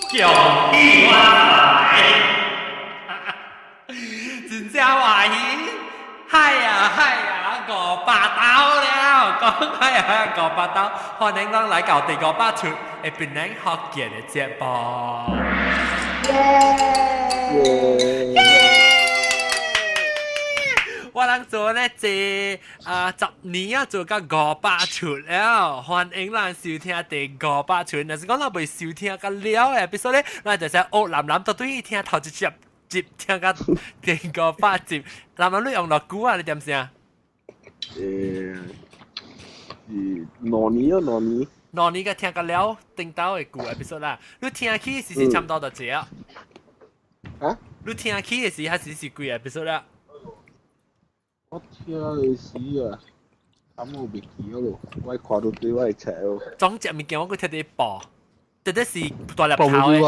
恭喜發財，真正話咦，係500刀了，講係500刀，歡迎咱來到第500出嘅檳城福建嘅節目。我人做咧10年做到500出了，歡迎咱收聽第500出。但是講咱未收聽個了嘅，比如說咧，咱就使學男到對聽頭一集聽到第500集。男你用落久啊？你點先啊？2年啊，2年嘅聽個了，頂到嘅久比如說啦，你聽起是差唔多就這啊？啊？你聽起嘅時還是幾比如說啦？我聽嘅時啊，我未記咯，我看到對我切咯。總之物件我佢睇啲播，特別是大粒頭嘅，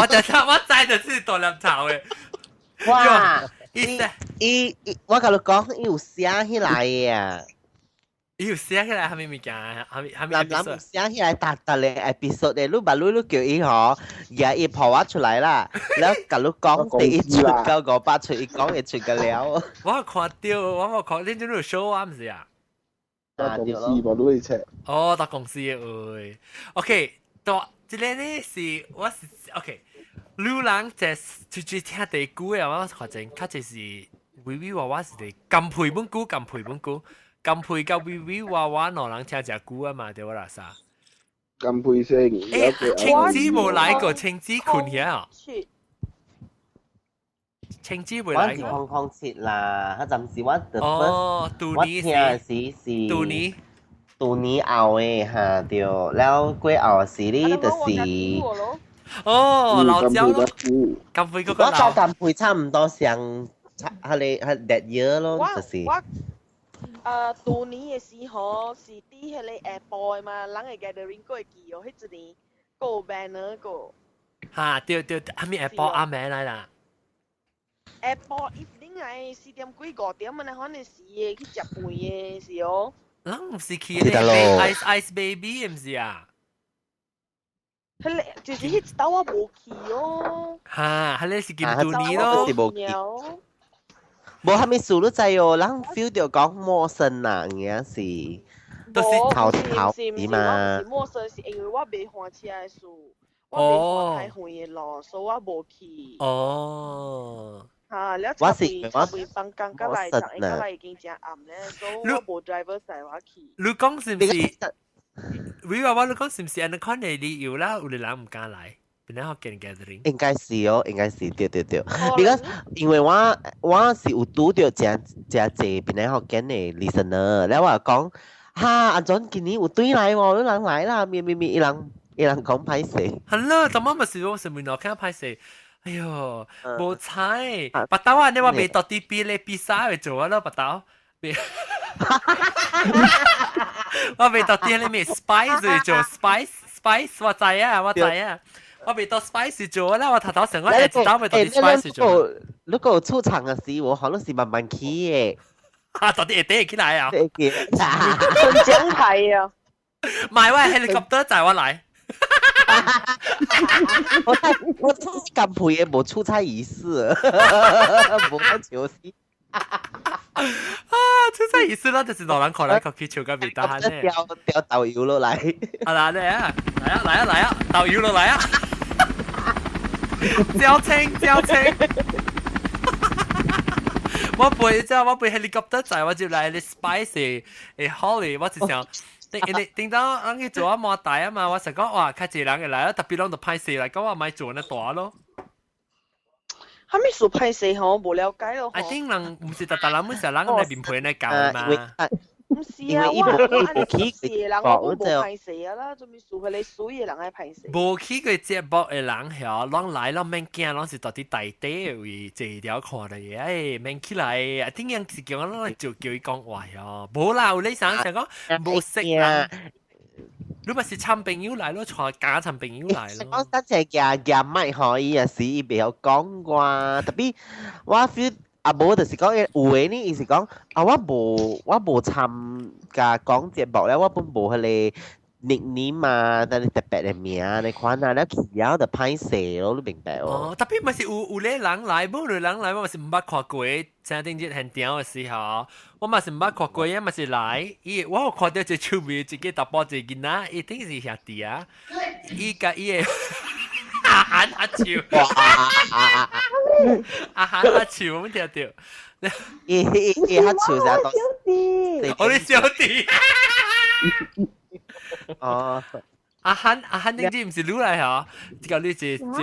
我知就是大粒頭嘅。哇！我甲你講，伊有寫起來嘅。伊有寫起來，係咪物件？係咪？男寫起來達個 episode 嘅，你叫伊嗬，而伊破畫出來啦，然後甲你講第一出到500出，伊講會出個了。我看到，我冇看，你做咩 show 啊？唔是啊？公司嘛都會切。哦，到公司嘅OK，到即個呢是我是 OK。女人就聽第句嘅，我反正較就是微微娃娃是啲金配本句，金配甲微微娃娃兩人聽隻句啊嘛，對我啦啥？金配聲。青子冇來過，青子困嘢啊！青子冇來過。我是空切啦，嗰陣時我哦，我聽是杜尼後嘅嚇，對，แล้ว過後時呢就是哦，老椒咯，金配嗰個我教金配差唔多上係that year 咯，就是。杜年嘅時候是啲係你下晡嘛，人嘅 gathering 個會記哦，迄一年個 banner 個。嚇，對，係咪下晡啱名嚟啦？下晡evening 係4點幾5點啊，可能是嘅去食飯嘅是哦。人唔是去咧 ice baby 唔是啊？係就是迄一道我無去哦。嚇，係咧是見杜年咯。無蝦米數都知哦，人 feel 到講陌生人嘅是，都是頭是嘛。陌生是因為我未看車嘅數，我未看太遠嘅路，所以我無去。哦。嚇，了差未放工，甲來已經真暗咧，所以我無 driver 帶我去。你講是唔是？你話你講是唔是？安尼可能理由啦，有啲人唔敢來。邊個見 gathering？ 應該是哦，應該是對。Because 因為我是有拄到真濟邊個見嘅 listener，แล้ว我講哈阿 John 今年有對來喎，有人來啦，咪伊人講歹勢。係啦，咁咪是我上面落睇歹勢。哎呦，冇彩，白刀啊！你話未到啲比你比賽去做啊咯，白刀。我未到啲你咪 spice 去做 spice， 我知啊。我未到 spice 做啦，我頭想我一刀未到啲 spice 做。如果出場嘅時，我可能是慢慢起嘅。到啲一起來啊！分獎牌啊！唔係喂 ，helicopter 就係我嚟。我咁配嘅冇出差儀式，冇講潮絲。出差儀式啦，就是老人看來看去笑個味道咧。掉豆油落嚟。啊嚟啊！豆油落嚟啊！交清。我背 helicopter 仔，我就嚟你 spice 誒 Holly， 我就想，頂到人去做啊摩大啊嘛，我成講哇，較濟人嘅嚟，特別人就歹勢嚟，講我咪做呢大咯。蝦米數歹勢吼，無了解咯。I think 人唔是特人本時人嚟面配呢教嘛。唔是啊，我按時嘅人我冇歹勢啊啦，做咩數佢你水嘅人係歹勢。無去過節目嘅人嚇，啷來啷免驚，啷是到啲大地位坐條看嚟嘅，免起來，啊點樣是叫我啷就叫伊講話哦，無啦，有你想講無識人。你咪是參朋友嚟咯，坐假參朋友嚟咯。講得隻夾咪可以啊，是伊未有講過，特別我 feel。啊，無就是講有誒呢，伊是講啊，我無參加講節目咧，我本無迄個 nickname 嘛，但係特別嘅名，你看啊，你企了就歹勢咯，你明白哦？特別咪是有咧人來，冇咧人來，我咪是唔捌看過。正定日很屌嘅時候，我咪是唔捌看過，因咪是來，我有看到一出面一個大波一個囡仔，一定是兄弟啊，伊甲伊嘅阿喊阿笑，阿喊阿笑，我們聽到。伊黑潮就小弟，我哋小弟。哦，阿漢定知唔是女嚟嚇？即個你一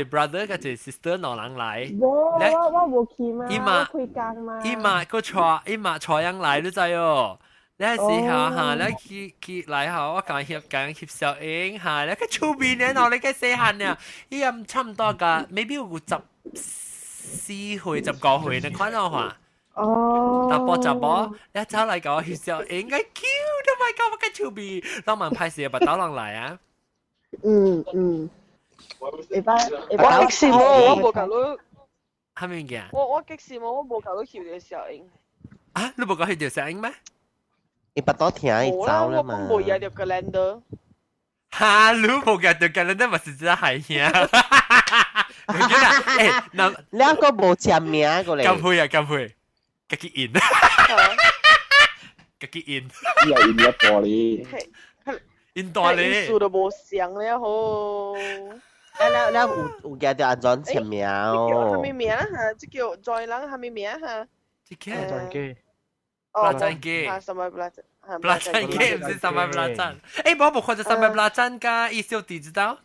brother 甲一 sister 兩人來，我冇去嘛，伊嘛我開工嘛，伊嘛個伊嘛樣來，你知哦？你係時候嚇，你去來嚇，我講翕小影嚇，你個出面咧，我你個細漢呀，伊咁差唔多噶，maybe 有14歲、15歲，你看到嘛？哦，大波雜波，你走嚟個翕小影，個 Q 都咪講我個出面，當晚拍攝把刀人來啊！會擺，我激死我冇搞到，係咪嘅？我激死我冇搞到橋嘅時候影。啊，你冇講佢條聲音咩？伊不多聽伊冇啦，走啦嘛。我冇嘢條 calendar。哈，你冇嘅條 calendar 咪是真係呀？誒，嗱，兩個無簽名過嚟。咁會啊，咁會，自己印，自己印，依係印一玻璃，印大藝咧。術都冇上咧好。你有記到阿 John 簽名係咪哦？名啊？即叫在人係咪名啊？即個轉機，belacan gay，啊，什麼 belacan？ belacan gay 唔是sampai belacan。誒，我冇看到sampai belacan 㗎，伊小弟知道？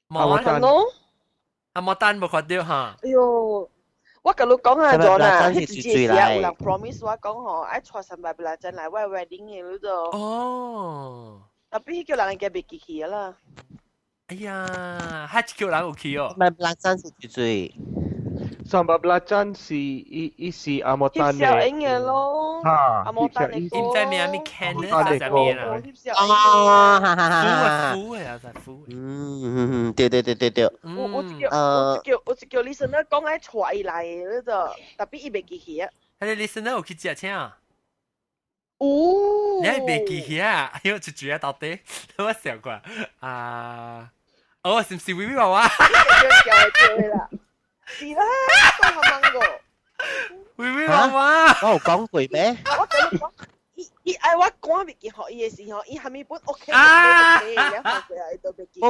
冇啊，咯。阿莫丹冇看到嚇。哎呦，我甲你講下咗啦，迄時時有人 promise 我講吼，愛帶三百 belacan 來我 wedding 嘅嗰度。哦，特別叫人嘅別記起啦。哎呀，還叫人有去哦。咪拉真是最Samba Belacan si Amotan 翕小影嘅咯，阿莫丹嘅點知咩咩 Ken 啊咧？在咩啦？翕小影。哦，哈哈哈夫啊哈！夫啊，在夫。對，我一叫 listener 講愛帶伊來嘅嗰度，特別伊袂記起啊。佢哋 listener 有去食請啊？哦，你係未記起啊？因為就住喺到底，我笑過啊。哦，是唔是 Vivi 娃娃叫啦，是啦，都係問過。 ？Vivi 娃娃，我有講過咩？我跟你講，伊愛我趕袂記學伊嘅時候，伊係咪本 OK？啊你學過啊，伊都袂記。不，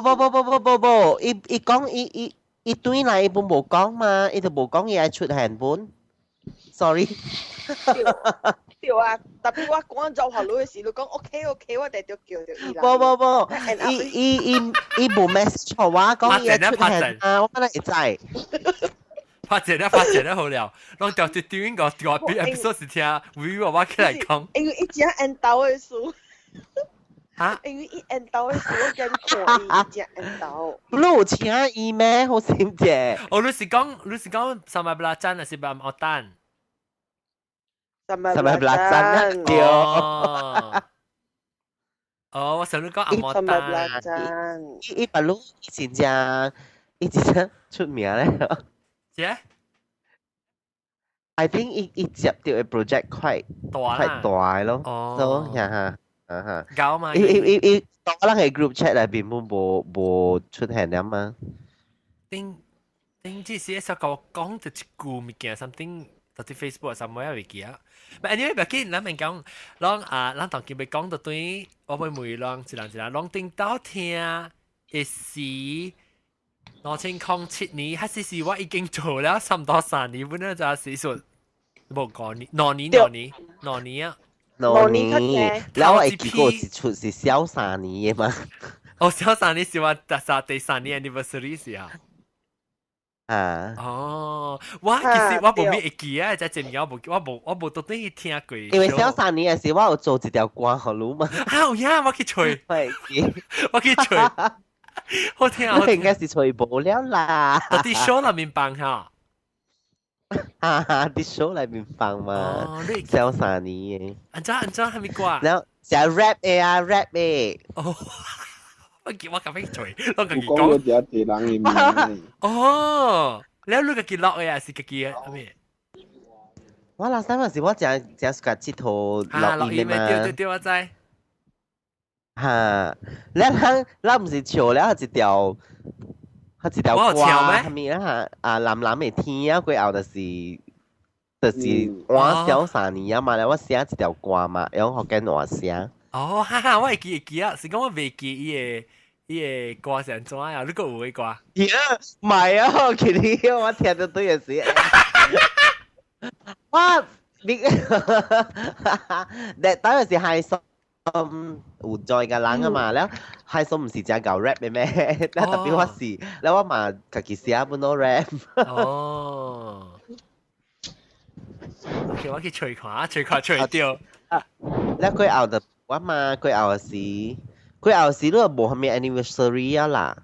伊講伊對嚟伊本無講嘛，伊就無講伊愛出現本。Sorry，對啊，特別我趕走學女嘅時，你講 OK，我哋就叫着伊啦。不，伊無 message 我講伊愛出現啊，我可能會知。發展得好了。當掉隻短個episode 時聽 Vivi 娃娃起嚟講因為伊只按到嘅書，嚇，因為伊按到嘅書，我跟看伊只按到。你有請伊咩？好心啫。哦，你是講三百不拉真還是白毛蛋？三百 belacan 對哦，我想你講阿毛三百蛋。 belacan。伊把路真正出名咧。姐， I think 伊接到嘅 project 快大咯。哦， So 哈，搞嘛。伊當然係 group chat 裏邊冇出現啊嘛。頂之時一首歌講就一句物件 something。到啲 Facebook 什麼會記啊？但係anyway，唔緊，咱咪講，咱當佢咪講到對，我會每人一人聽到聽，一時2007年，還是我已經做了差唔多3年，本來就係說冇講年，兩年啊，แล้วไอ้กี่個是出是小3年嘅嘛？我小3年是我第3年 anniversary 時候。啊，哦，我其實我冇咩會記啊，即係證明我冇到底聽過。因為小3年嘅時我有做一條歌給你嘛。啊呀，我去吹，我去吹，好聽啊！我應該是吹無了啦。到啲 show 裏面放下，啲 show 裏面放嘛，哦，你小3年嘅。安怎係咪掛？然後就 rap 嘅啊 rap 嘅。哦，我咁樣吹，我咁我講咗只一人嘅名。哦，แล้ว你個落嘅是個咩？我 last time 嗰時我正 start 佚佗啊，錄音嘅對，嘛。我知。嚇，咱毋是笑了一條。佢一條我有歌，唱咩係咪啦？藍藍嘅天啊，過後就是我小三年啊嘛，然後我寫一條歌嘛，用福建話寫。哦，哈哈，我會記啊，是講我袂記伊個歌是安怎啊？你個有嘅歌？唔係啊，我記得我聽到對嘅事。哇！你當然是係有在嘅人啊嘛，แล้ว係數唔是只搞 rap 嘅咩？แล้ว特別我是，แล้ว我嘛自己寫本都 rap。哦。OK，我去吹看，吹掉。แล้ว佢後就我嘛，佢後是都冇係咩 anniversary 啊啦。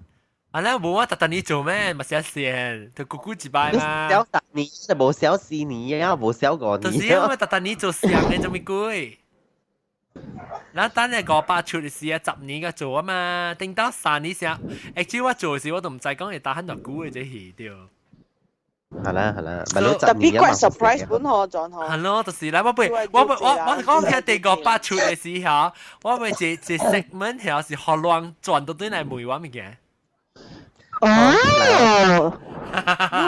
啊，那無我特登你做咩？咪寫線，就咕咕一擺嘛。小10年就冇小4年啊，冇小5就是年。因為特登你做線嘅做咩鬼？嗱，等你500出嘅事啊，10年嘅做啊嘛，定到3年先。actually 我做嘅時我都唔知講係打很多股嘅啫，係掉。係啦，咪都特10年別怪 surprise 本可狀係況。咯，就是啦，我講聽第500出嘅時候，我咪這 segment 係是學亂轉到對嚟梅話物件。哦，你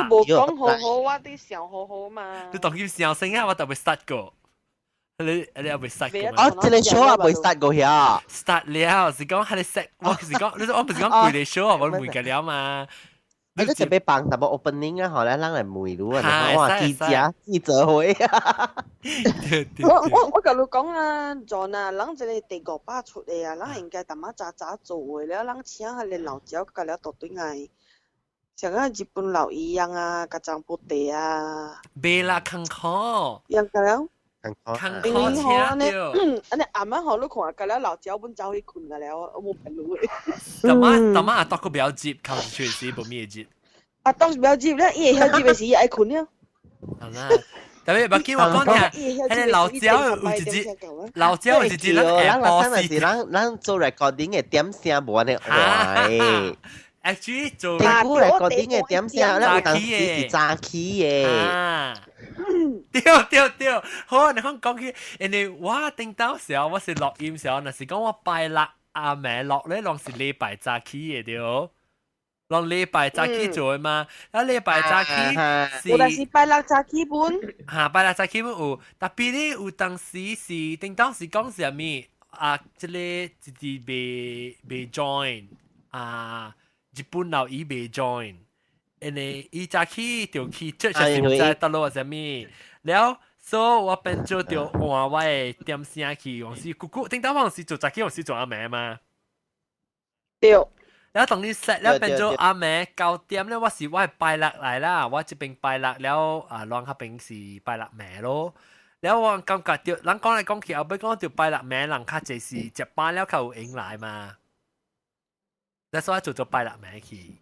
冇講好好，我啲想好好嘛。你當佢笑聲啊，我特別 start 過。你有未 start 過咩？哦，這個 show 啊，未 start 過呀。 start 了，是講係你 set，我是講，我唔是講佢哋 show 啊，我唔會了嘛。你都準備辦什麼 opening 啊？後來讓人梅魯啊，係哇，記者會啊。我甲你講啊，John 啊，人這個第500出的啊，人應該淡仔早做嘅了，人請下你老鳥甲了到對嗌，像個日本老一樣啊，甲張布地啊，別啦，坑口，樣甲了。坑明口車明好安尼，掉。安尼暗暝好你看，甲了老鳥本走去困㗎了，我冇朋友嘅。當晚當個表接，靠住出嚟時冇咩接。啊，當時不要接咧，伊會曉接嘅時愛困了。係啦，特別唔見我講聽，係你老鳥有一節，老鳥有一節人咱係是咱做 recording 嘅點聲無安尼壞。actually 做政府 recording 嘅點聲咧，有當時是早起嘅。啊。對，好，你講起，人哋我頂到時候我是錄音時候，那是講我拜六阿妹錄咧，攏是禮拜早起嘅對，攏禮拜早起做嘅嘛，然後禮拜早起有但是拜六早起本，嚇拜六早起本有，特別咧有當時是頂到時講是咩啊？即個未 join 啊，日本佬伊未 join。因為伊早起就去出係唔知得咯，係咩？แล้ว所以我變咗就換我嘅點聲去，往時姑姑，頂到往時做早起，往時做阿妹嘛。對。แล้ว當你 set แล้ว變咗阿妹9點咧，我係拜六嚟啦，我這邊拜六แล้ว兩下邊是拜六妹咯。แล้ว我感覺就，人講嚟講去，後尾講就拜六妹，人較濟是一班了較有影來嘛。แล้ว所以做拜六妹去。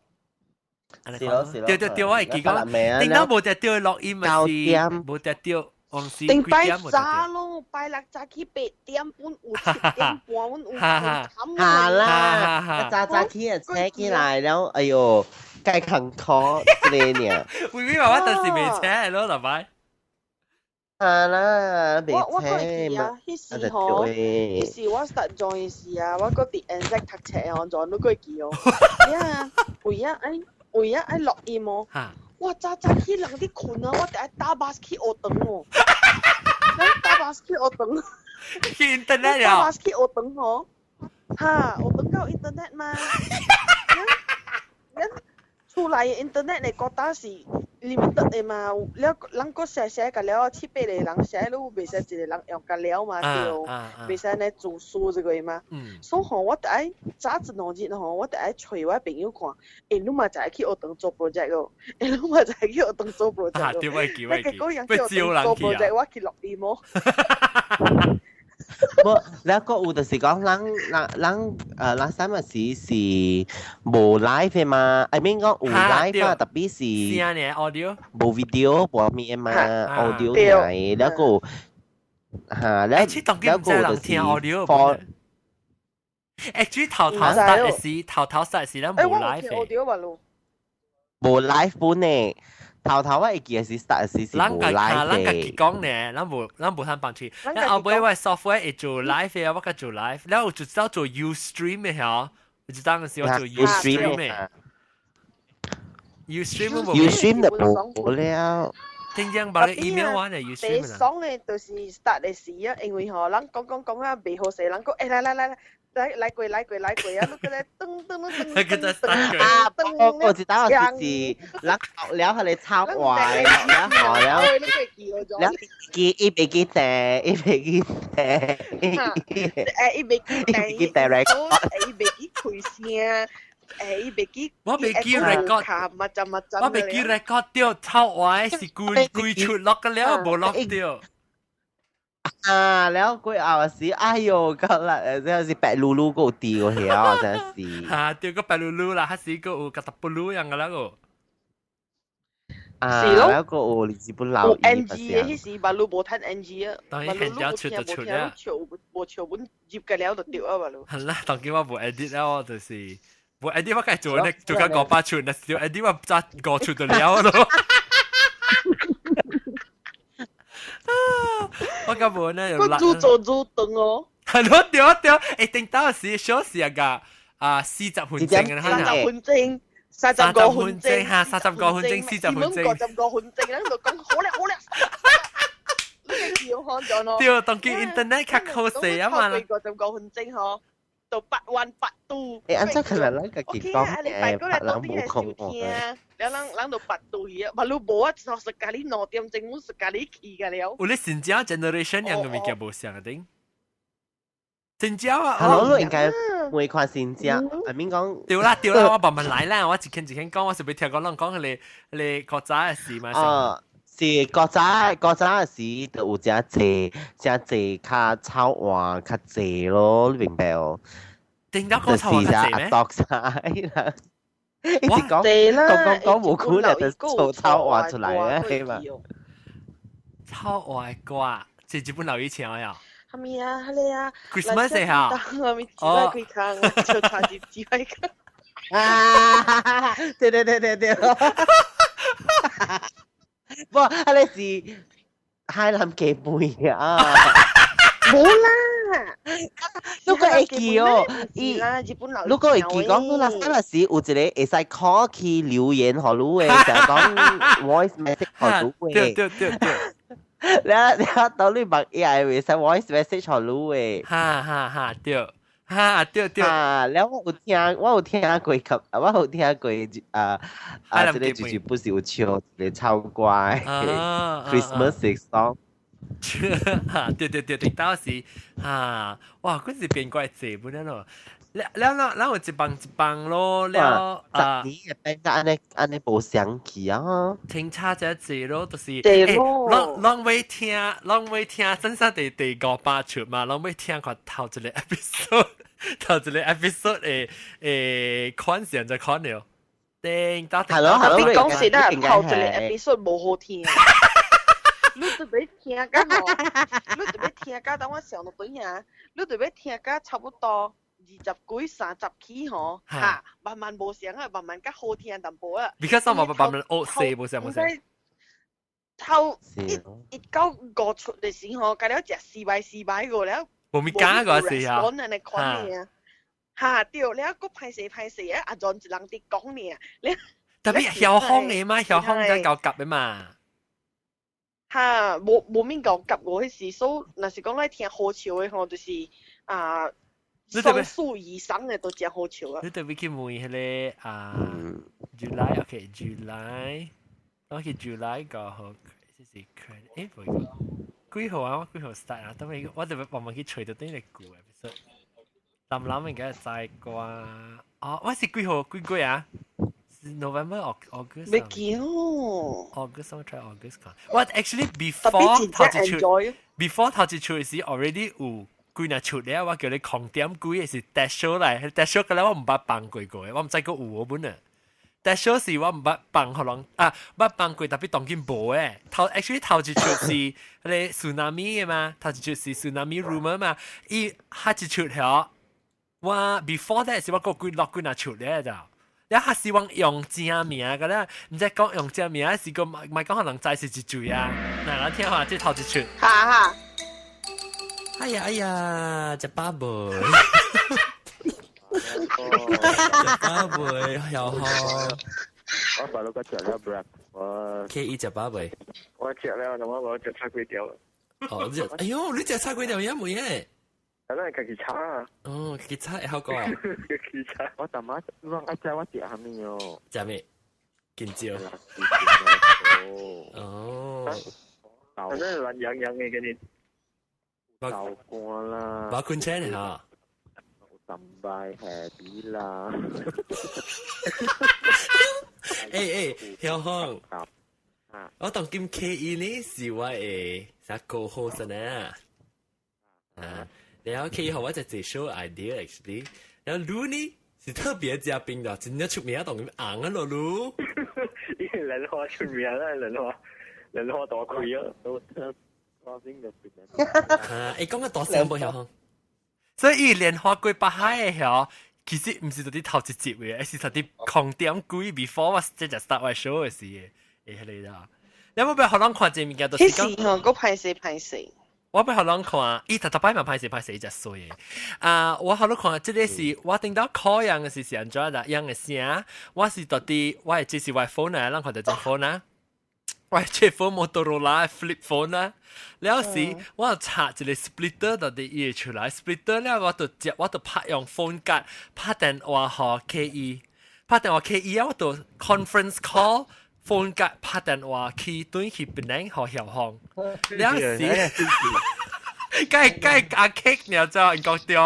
對，我係記講，頂到冇得掉錄音咪是冇得掉，往時頂拜冇得掉。早咯，拜六早起8點半，有7點半，有係啦，早起啊，車起來แล้ว哎呦，計行可呢呢？會唔會話我當時未車係咯，係咪？係啦，未我車去啊，迄時吼，迄時我 start join 嘅時啊，我嗰啲 exact 讀冊我 join 都過記哦。呀，為啊愛錄音哦。哇！早起人啲困啊，我哋愛打巴士去學堂哦。打巴士去學堂。去 internet 打啊？巴士去學堂吼，嚇，學堂夠 internet 嘛？出來嘅 internet 嚟覺得是 limited 嘅嘛，了人個寫個了7、8個人寫都未使一個人用個了嘛，對，未使呢做書這個嘛。所以吼，我哋愛早一兩日吼，我哋愛催我朋友看，你嘛就係去學堂做 project 咯，你嘛就係去學堂做 project 咯。對，我記，結果人去學堂做 project，我去錄音咯。不，แล้วก็有就是講咱三個是無 live 嘛，I mean 講有 live 嘛，特別是聲呢 audio 無 video 無咩嘛 audio 嚟，แล้วก็嚇แล้ว誒，當佢唔使人聽 audio。誒，頭 start 時，頭 start 時咧冇 live 嘅。無 live 本呢，頭我會記係 start 係是無 live 咱家己嘅。講呢，咱無通幫佢。咱後尾我 software 會做 live 嘅，我甲做 live，然後就知道做 Ustream 嘅嗬，就當時我做 Ustream 嘅。Ustream 冇 Ustream 就冇了。真正把你 email 玩嘅 Ustream 第啦。爽嘅就是 start 嘅時啊，因為嗬，人講啊，未好勢，人講誒來過啊，你個咧噔我知道是然後了佢哋抄壞，然後了記一筆記訂，一筆記訂，一筆記訂 record， 一筆記開聲。伊袂記，我袂記 record， 我袂記 record 掉抄壞是quy出落個了，無落掉。啊，แล้วกูเอาสิ哎呦ก็ละ這是白嚕嚕個掉曉真是嚇掉個白嚕嚕啦，還是個有個特布嚕樣個啦個。啊，แล้วก็有日本老有 NG 嘅，迄時馬路無趁 NG 啊，當然現咗出就出啦。無笑本接嘅了就掉啊馬路。係啦，當然我無 edit 啦，就是無 edit 我梗係做咧，做緊個八出，但是 edit 我揸個出就了咯。我根本呢有啦，做長哦。係咯，對，誒，定到時小時個40分鐘啊，40分鐘，35分鐘嚇，35分鐘，40分鐘，45分鐘，喺度講好叻，呢個要看咗咯。對，當佢 internet 較好勢啊嘛。45分鐘嗬，到8度。誒，安怎可能咱個結講誒，別人冇空學。แล้วหลัง到8度嘢，馬路冇啊，สกัด9點正午สกัด起㗎了。有咧新疆 generation 樣嘅物件無相嘅頂。新疆啊，我應該未看新疆，I mean 講。對啦，我慢慢來啦，我一件講，我是要聽講人講佢國家嘅事嘛。哦，是國家嘅事，就有真濟較炒換較濟咯，你明白哦？點解講炒換較濟咩？度曬啦。一直講無可能就做抄話出嚟啊，係嘛？抄話歌，即係日本留以前呀。係咪啊？係你啊 ？Christmas 係嚇。哦。佢講，就查住指揮佢。啊！對。不，係你是海南雞背啊？冇啦。如果會記哦，如果會記講，嗱，嗰陣時有一個會使 call 去留言給你嘅，就講 voice message 給你嘅。對。然後到你問伊係會使 voice message 給你嘅。哈，對。啊，然後我有聽過及，我有聽過這個就是不是有唱一個超乖嘅 Christmas song。對，聽到是哇，嗰時變怪濟本咯。แล้ว有一幫咯，了你變得安尼無相去啊！聽差者濟咯，就是攏會聽，真實第5-8出嘛，攏會聽個頭一個 episode 誒看上就看了，定到係咯，你講實啦，頭一個 episode 無好聽。你特別聽㗎，等我想到對呀，你特別聽㗎，差不多20幾30期嗬，嚇，慢慢無聲啊，慢慢較好聽淡薄啊。Because 我慢慢學無聲。頭一到5出嘅時候，㗎了食4擺個了，冇咪假個時啊，講人嚟講你啊，嚇掉了個歹勢啊，阿 John 一人哋講你啊，特別曉風嘅嘛，曉風真夠夾嘅嘛。嚇，冇面夠夾我迄時，所以若是講來聽好笑嘅吼，就是雙數以上嘅都真好笑啊！你特別去問迄個July OK，July 個號，即是 credit 誒，唔係幾號啊？我幾號 start 啊？等我特別慢慢去找到啲嚟估嘅，諗應該再啩。哦，我是幾號？幾個啊？November or August? 未記哦。August, I'll try August. What actually before 頭一出時 already 有幾日出咧，我叫你狂點幾嘅是 dash show 嚟 ，dash show 嘅咧我唔捌放過嘅，我唔知個有嗰本啊。dash show 是我唔捌放可能捌放過，特別當今無誒。actually 頭一出是嗰個 tsunami 嘅嘛，頭一出是 tsunami rumor 嘛，伊下一出係我 before that 是我個幾日出咧就。แล้วหา希望用正名嘅咧，唔知講用正名是個唔係講可能再是一嘴啊。嗱，我聽下即頭一出。哈哈，哎呀哎呀，只巴貝，只巴貝又好。我把那个吃了 black，我 K 只巴貝。我吃了，我吃菜粿条。哦，你哎呦，你只菜粿條一模嘅。係啦，家己炒啊。哦，佢菜好個。家己炒。我大媽讓我食我食下面喲。食咩？見招。哦。反正懶洋洋嘅嗰啲。豆乾啦。包坤車嚟嚇。神拜 happy 啦。曉康。我當今 KE 呢是我嘅啥高好神啊。然後 KE 好我就接受 idea actually。然後 Lu 呢是特別嘉賓的，真係出名當咁硬啊咯 Lu。因為人話出名啦，人話多虧啊，都多先就出名。講個多聲冇曉康。所以蓮花龜北海嘅曉。其實唔是到啲頭一集嘅，而是到啲空點幾 before 我即係 start 我 show 嘅事嘅，係嚟啦。你有冇俾學人看隻物件？迄時吼，個歹勢。我俾學人看，伊特擺嘛歹勢只衰嘅。我學人看，即係是我聽到 call 樣嘅是安怎啦，樣嘅聲，我是到啲我係即是我 phone 啊，人看到隻 phone 啊。我係 phone Motorola flip phone 啦，แล้ว時我插一個 splitter 到啲嘢出來 ，splitter 咧我就拍用 phone 卡，拍電話和 KE， 拍電話 KE 我就 conference call phone 卡拍電話去對去邊領和曉康，แล้ว時，梗阿 K 你就應該點？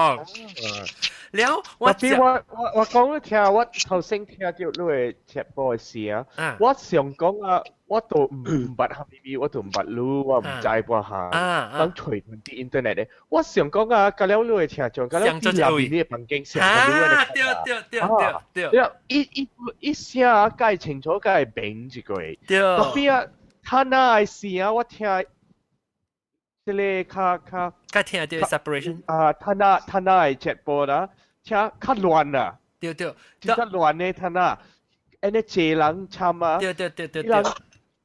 แล้ว我講你聽，我頭先聽到你嘅直播嘅聲，我想講啊，我都唔捌下邊，我都唔捌路，我唔知噃下，等隨便啲 internet 咧，我想講啊，隔了你嘅聽眾，隔了啲入邊啲房間上嘅路嘅，對，一聲啊，解清楚，解明一個，特別啊，他那嘅聲我聽。即係佢聽到 separation 他那係直播啦，聽較亂啊，對，較亂咧，他那，誒你借人參啊，對，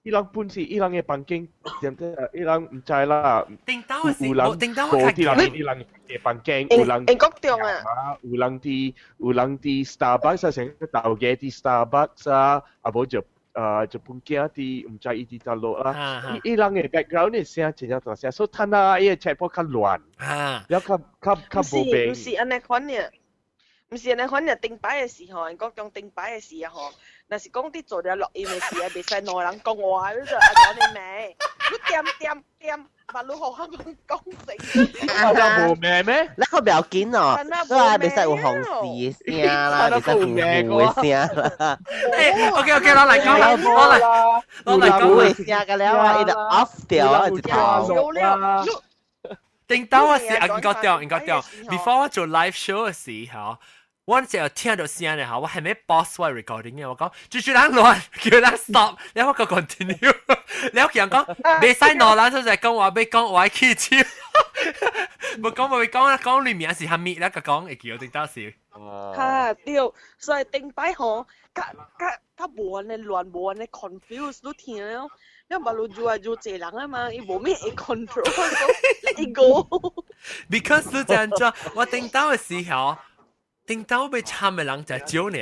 伊人本事，伊人嘅房間點啫？伊人唔知啦，有人我啲人伊人嘅房間，有人英國中啊，有人啲 Starbucks 啊，成個豆嘅啲 Starbucks 啊，啊冇就。就半驚啲唔知依啲就落啦，依人嘅 background 嘅聲真係大聲，所以睇下依個直播較亂，有較冇病。唔是安尼款嘅，唔是安尼款嘅。頂擺嘅時候，各種頂擺嘅時候，若是講啲做咗錄音嘅時啊，袂使兩個人講話，你就講你名，你點，把路學下講成。我冇名咩？你個唔要緊哦，你話袂使有紅字嘅聲啦，袂使糊嘅聲啦。OK，攞嚟講啦，攞嚟講嘅聲嘅了啊，伊就 off 掉啊，就掉。頂到我是應該掉。Before 我做 live show 嘅時候。我只有聽到聲咧嚇，我係咪 boss 我 recording 嘅？我講住人亂，叫人 stop，你我個 continue， 你屋企人講未使攞啦，就係講話俾講我去超，冇講裏面是蝦米咧，個講會叫頂到時。嚇對，所以頂擺嗬，較無安尼亂，無安尼 confuse 都聽咯。因為馬路住這人啊嘛，伊冇咩 control， let it go。Because 你這樣做，我頂到嘅時候。頂到被參嘅人就少呢，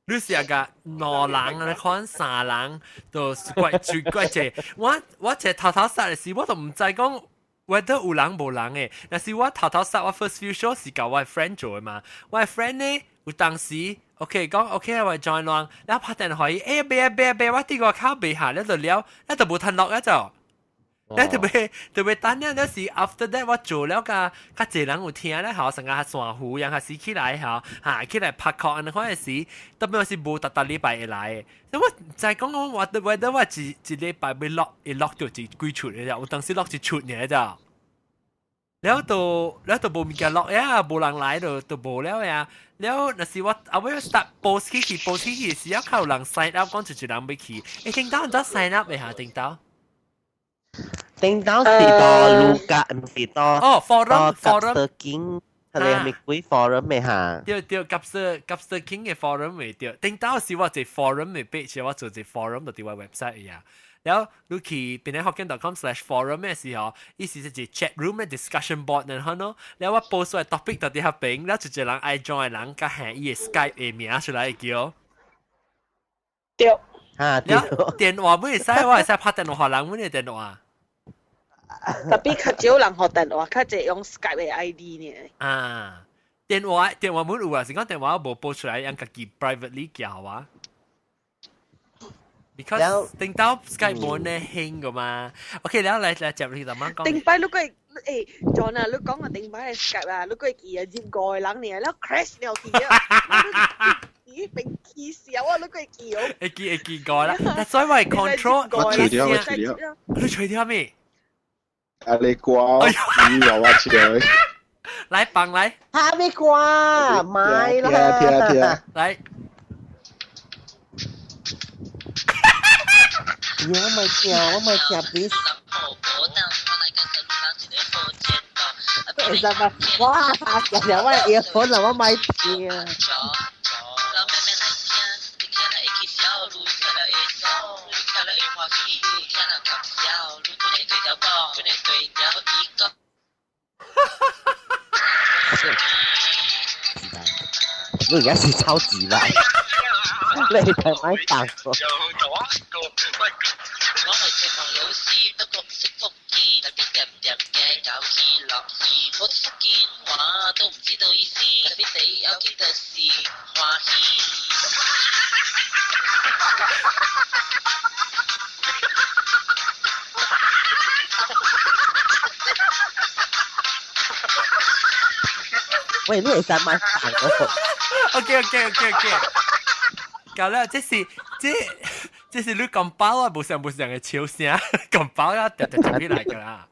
你是個兩人啊，可能三人都怪濟。我只頭殺嘅時，我都唔知講 whether 有人無人嘅。但是我頭殺，我 first few show 是教我 friend 做嘅嘛。我 friend 呢，有當時 OK 講 OK 我 join 浪，然後拍電話伊，別，我啲個靠背下，你就了，你就冇騰落一就。咧特別等咧，有時 after that 我做了較濟人有聽咧，好成個散戶樣，係起來好嚇起來拍殼，嗰陣時特別是無特禮拜會來嘅。咁我就係講我一禮拜要落到幾出嘅啫，有當時落一出嘅啫。แล้วตัวมีการล็อก呀，冇人來就冇แล้ว呀。แล้ว那時我後尾 start post 起時，有靠人 sign up 講就人要去，聽到人都 sign up 嘅嚇，聽到。叮當是到盧格，唔是到forum ทะเลมีคุย forum ไหมฮะ對Gapster King 嘅 forum 未對，頂到時我做 forum 未必，時我做隻 forum 就啲話 website 呀。แล้วลูกขี่เป็นใน hokkien.com/forum 嘅時候，意思就係 chat room 嘅 discussion board นั่นฮะเนาะแล้วว่า post 嘅 topic 到底係邊，แล้ว就人愛 join 人家行伊嘅 Skype 嘅名出來叫。對。嚇，แล้ว電話唔會使，我係使拍電話人唔會電話。特別較少人學電話，較濟用 Skype 嘅 ID 呢。啊，電話冇有啊，是講電話冇報出來，讓自己 privately 叫啊。because 頂到 Skype 冇呢興噶嘛。OK，แล้ว嚟接你頭媽講。頂擺你個John 啊，你講個頂擺係 Skype 啊，你個記啊接過人呢，แล้ว crash 了記啊，咦並記少啊，你個記哦。會記過啦，但所以我係 control。我除掉，我除掉。你除掉咩？啊你掛，你又我除掉。來綁來。嚇咩掛？買啦。聽。來。我咪聽 please。其實咪，哇！其實我要可能我咪聽。你而家是超級啦，你係咪扮過？我係食飯老師，不過唔識福建，特別鹹嘅搞起落意，我福建話都唔知道意思，特別地有見得是華語。喂，你係使買飯嗰個 OK。搞了，這是你咁包啊，冇上嘅超聲，咁包啊，突起來㗎啦。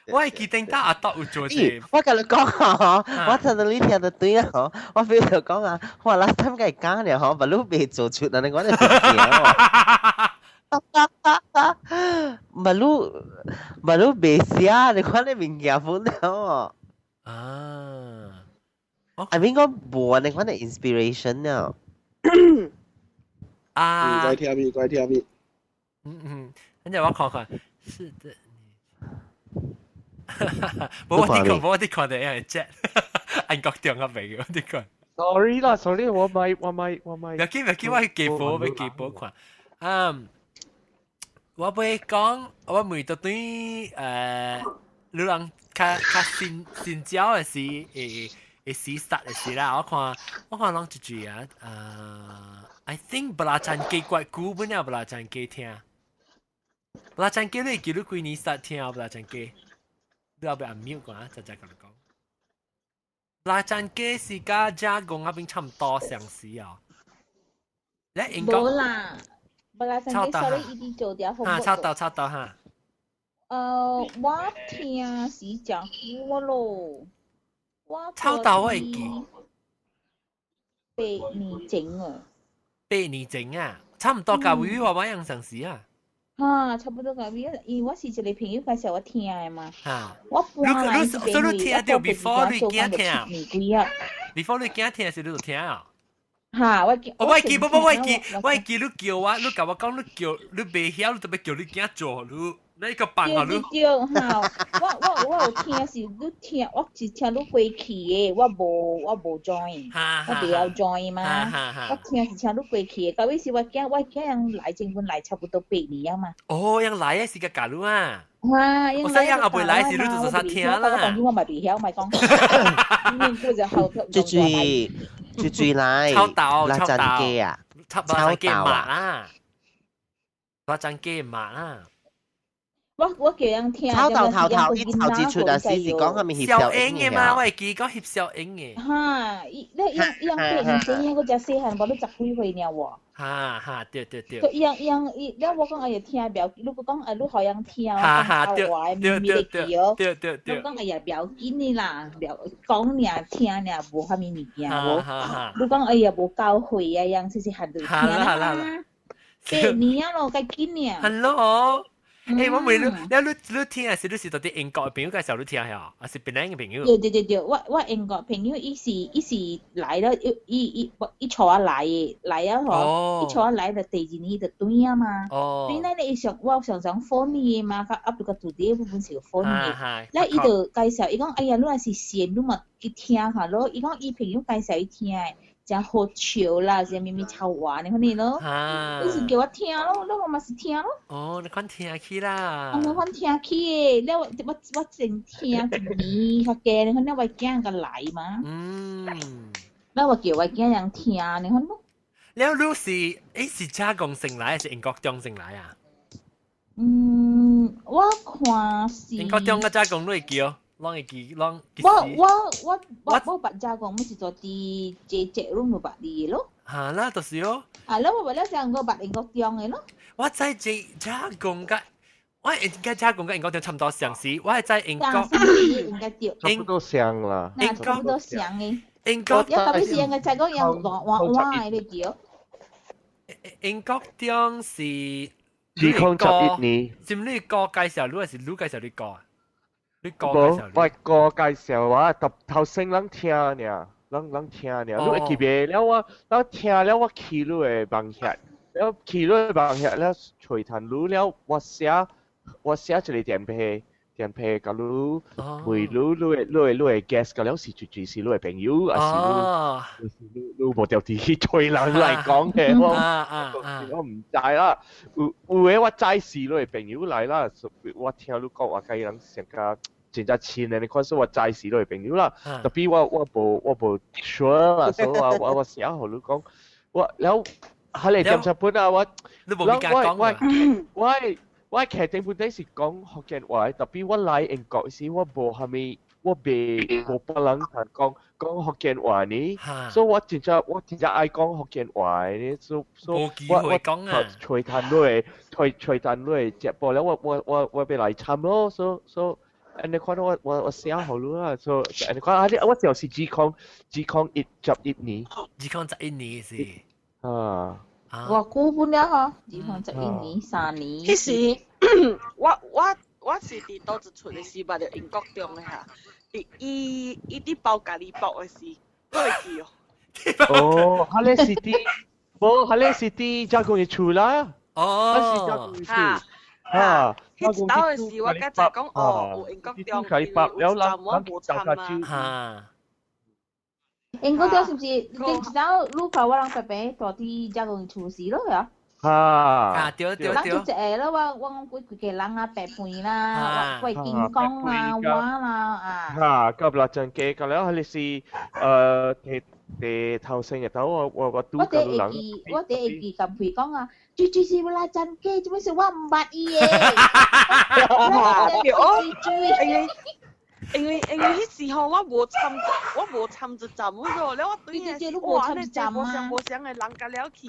我係記定得阿多有做啫。我跟你講啊，我聽到呢條就對啊，我 feel 到講啊，我話 last time 梗係假嘅，嗬，不如未做出啊，你講你做嘢不如未寫，你講你面夾款了啊。I mean 講冇，你講你 inspiration 啊。啊，乖聽。跟住我看，是的。冇我啲看嘅係 jet，anh覺中啊未嘅啲看。Sorry，我咪。要記我去記報看。我會講，我每到對流浪較新招嘅時，會時實嘅時啦。我看人一句啊，I think 布拉贊基怪古本啊，布拉贊基聽。布拉贊基你記錄幾年實聽啊？布拉贊基，你後邊按 mute 講啊，就咁講。布拉贊基是加加工嗰邊差唔多相似啊。你應該冇啦。布拉贊基 sorry 已經做掉好。抄到哈。我聽是講過咯。抄到我會記。8年整啊。8年整啊，差唔多㗎，會話玩樣相似啊。差不多㗎，因為我是一個朋友介紹我聽嘅嘛。我搬來這邊，你聽到 before 你驚聽 ，before 你驚聽時你就聽啊。我記，你叫我，你甲我講，你叫你未曉，你特別叫你驚做你。你個辦啊你？對，我有聽是你聽，我是聽你過去嘅，我無 join， 我未有 join 嘛。我聽是聽你過去嘅，到尾時我驚來政府來差不多8年啊嘛。哦，樣來嘅是個假如啊。我想樣後背來時你就做啥聽啦。我咪未曉，咪講。最來。抄到。拉真機啊！抄到啊！拉真機麻啊！我叫人聽，抄到頭一抄字出啊！時講係咪翕小影嘅嘛？我係記講翕小影嘅。你8年前嗰隻細漢，我都10幾歲了喎。對。佢我講哎呀聽表，如果講你好人聽，我講我咪咪記哦。對。我講哎呀表緊你啦，講你聽你無蝦米物件喎。你講哎呀無教會啊，樣細漢就聽啦。8年啊咯，該緊你。Hello。我問你聽係你是到底英國嘅朋友介紹你聽係啊？還是別人嘅朋友？對，我英國朋友伊是來了，伊坐下來啊嗬，伊坐下來就第二年就對啊嘛。對呢，我常訪你嘛，甲 up 到個 today 部分是訪你。咧伊就介紹，伊講哎呀，你若是線，你咪去聽下咯。伊講伊朋友介紹伊聽誒。真好笑啦，是咪咪超玩你看你咯，你是叫我聽咯，我咪是聽咯。哦，你看聽起啦。我看聽起，你我正聽一年較嘅，你看你我驚個來嘛。你我叫我驚人聽，你看咯。แล้วรู้สิ是加工成來還是英國中成來啊？我看是。英國中嘅加工都會叫。我白加工，我是做啲姐咯，冇白啲咯。嚇啦，就是咯。啊，啦我咧上個白英國中嘅咯。我在加工嘅，我應該加工嘅英國中差唔多相似。我係在英國。應該對。差不多像啦。差不多像嘅。英國。特別是嘅在講有畫你叫。英國中是。2011年。是唔係你個介紹，你還是你介紹你個啊？我個介紹話，頭先人聽呢，人聽呢，你會記別了我聽了我去你嘅網頁，了去你嘅網頁了隨談你了，我寫一個電批，甲你陪你嘅 guest，甲了是絕是你嘅朋友，還是你無條件隨人嚟講嘅，我唔知啦，有嘅我知是你嘅朋友嚟啦，我聽你講話計人成個。真係錢咧，你看所以我在時都係朋友啦。特別我無 sure 啦，所以我寫好你講，我แล้ว喺嚟點日本啊，我劇定本底是講福建話，特別我嚟英國時我無係咪我無不能講福建話呢，所以我真係愛講福建話呢，所以我隨談ด้วย接播แล้ว我被嚟參咯，所以。อันนี้คนว่าเสีย好รู้啊，所以อันนี้คนว่า就是จี康一集一年，จี康集一年是我估本了嗬，จี康集一年3年。其實我是伫倒一出嘅時，捌着英國中嘅嚇，伊啲包咖喱包嘅時，我會記哦。哦，哈咧是啲加工嘅出啦，哦，嚇。迄一刀嘅時，我家就講有英國中，有站我無參啊。英國中是唔是？你知道路口我人白白到啲加工廚師咯呀？對。人做只咯，我幾個人啊，白盤啦，貴健康啊，話啦咁啦，陣嘅咁樣，你是地頭先嘅頭，我都咁諗。我第一句咁佢講啊。最是啦，真嘅，做咩事我唔捌伊嘅？因為迄時候我無參一站嗰個，了我對嘅哇，你真無想嘅人家了去。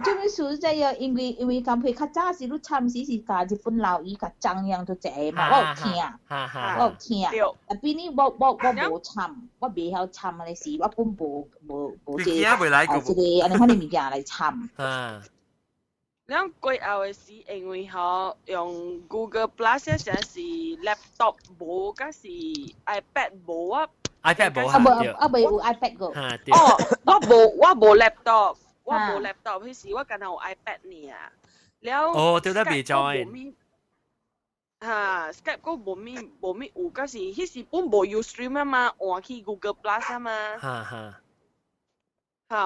做咩事真係因為咁佢較早時你參時是加日本老醫甲張揚做隻嘛，我有聽，但邊呢我無參，我未曉參嘅事，我本無即係安尼款嘅物件來參。咱過後嘅是因為吼用 Google Plus 成是 laptop 無，甲是 iPad 無啊。iPad 無啊，未有 iPad 個。我無 laptop，迄時我干有 iPad 爾。了。對得未 join。Skype 個無咩有，甲是迄時本無 Ustream 啊嘛，換去 Google Plus 啊嘛。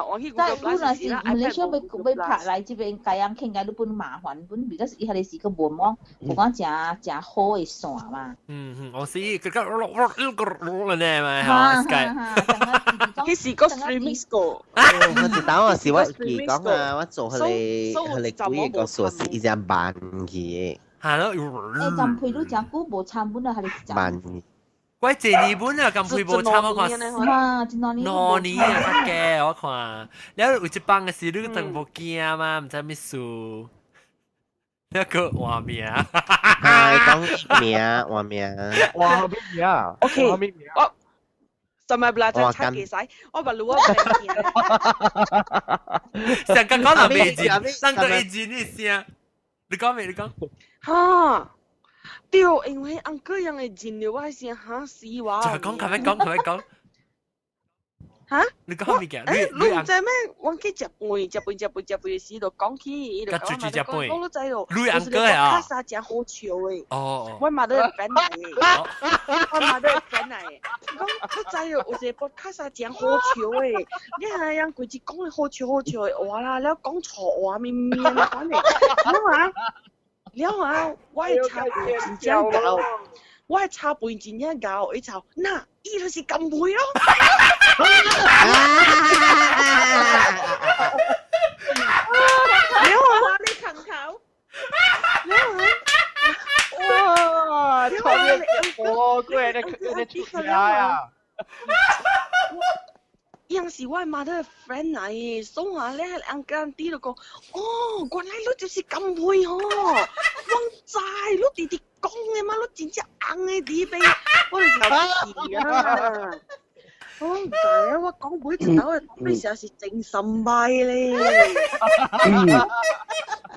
我去 Google Plus 時啦，你想要拍來這邊家人傾偈都本麻煩，本because伊係你是個無講正好嘅線嘛。我是個咧嘛，Skype。佢是個 streaming 個。我知道我是我講啊，我做佢哋估一個數是一隻慢嘅。係咯。咁配都正古無參本啊，係你慢嘅。我這日本啊，咁配無參我看，2年啊嘅我看，แล้ว有一幫嘅事你都無驚嘛，唔知咩事，一個換名，講名換名，換咩名啊 ？OK， 我什麼不啦？再猜幾曬？我把路啊變成個講到未字，上個一字呢聲，你講未？你講。哈，對，因為安哥樣嘅人了，我先嚇死我。就係講。嚇？你講咩嘅？你唔知咩？我去食飯嘅時就講起，就講嘛，講都知咯。你安哥啊？卡莎真好笑誒。哦。我媽都係 friend 嚟嘅，我媽都係 friend 嚟嘅。講都知咯，有時播卡莎真好笑誒。你係人規矩講好笑誒話啦，你講錯話面啊，反正了啊，我係插背真正教，我係插背真正教，伊就嗱，伊就是咁配咯。了啊，你琴頭，哇，創業我貴你出嚟啊！有時我媽都係 friend 嚟嘅，所以話咧，人家啲就講，哦，原來你就是咁配嗬，我知你哋講嘅嘛，你真正硬嘅啲俾，我哋有時啊，我唔知啊，我講每次都係講咩時候是正心拜咧，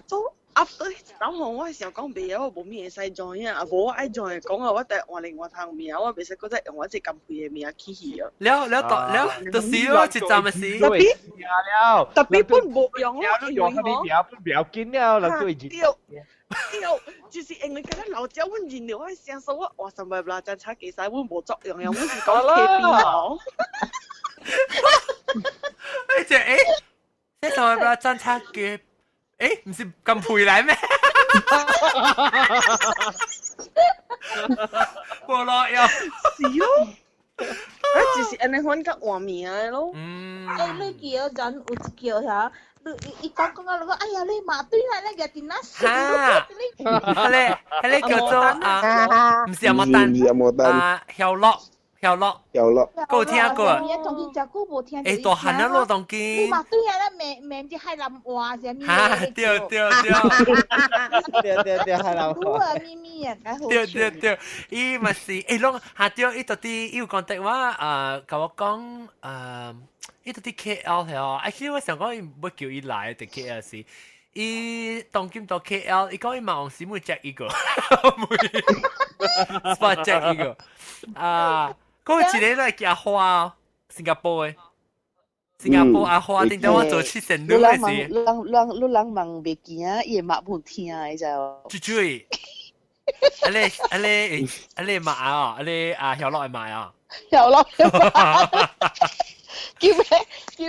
都。after 等行我嘅時候講未有，我冇咩使做啊！我愛做嘅講啊，我第我另外頭面啊，我未使覺得用我隻咁配嘅面啊起起啊！了，到時咯，一站嘅事。特別本冇用咯，因為不要緊了，那對住。就是因為嗰啲老椒温燃料係上數啊，哇！什麼啦？真差幾曬温冇作用，又温是講 K B 冇。即係即係什麼啦？真差嘅。唔是咁配嚟咩？冇咯，又是咯，就是安尼揾個畫面啊咯。你叫人有一叫嚇，你講啊，哎呀，你麻對啦，你嘅電腦死啦！你叫做唔是阿莫丹，曉樂，我聽過。大漢啊，咯，當機。你麻對啊，你唔知係林話啫，咪？對，係林話。咪啊，對，伊咪是，攏下掉伊到底有講的話，甲我講，伊到底 KL 係哦，actually 我想講伊要叫伊來的 KL 是，伊當今到 KL，伊講伊嘛往時每 check 一個，spot check 一個，嗰一日都係叫花哦，新加坡阿花，點解我做出成都嘅事？你人問未見啊，伊嘛冇聽嘅就。追，你買啊？你啊曉樂係買啊？曉樂，叫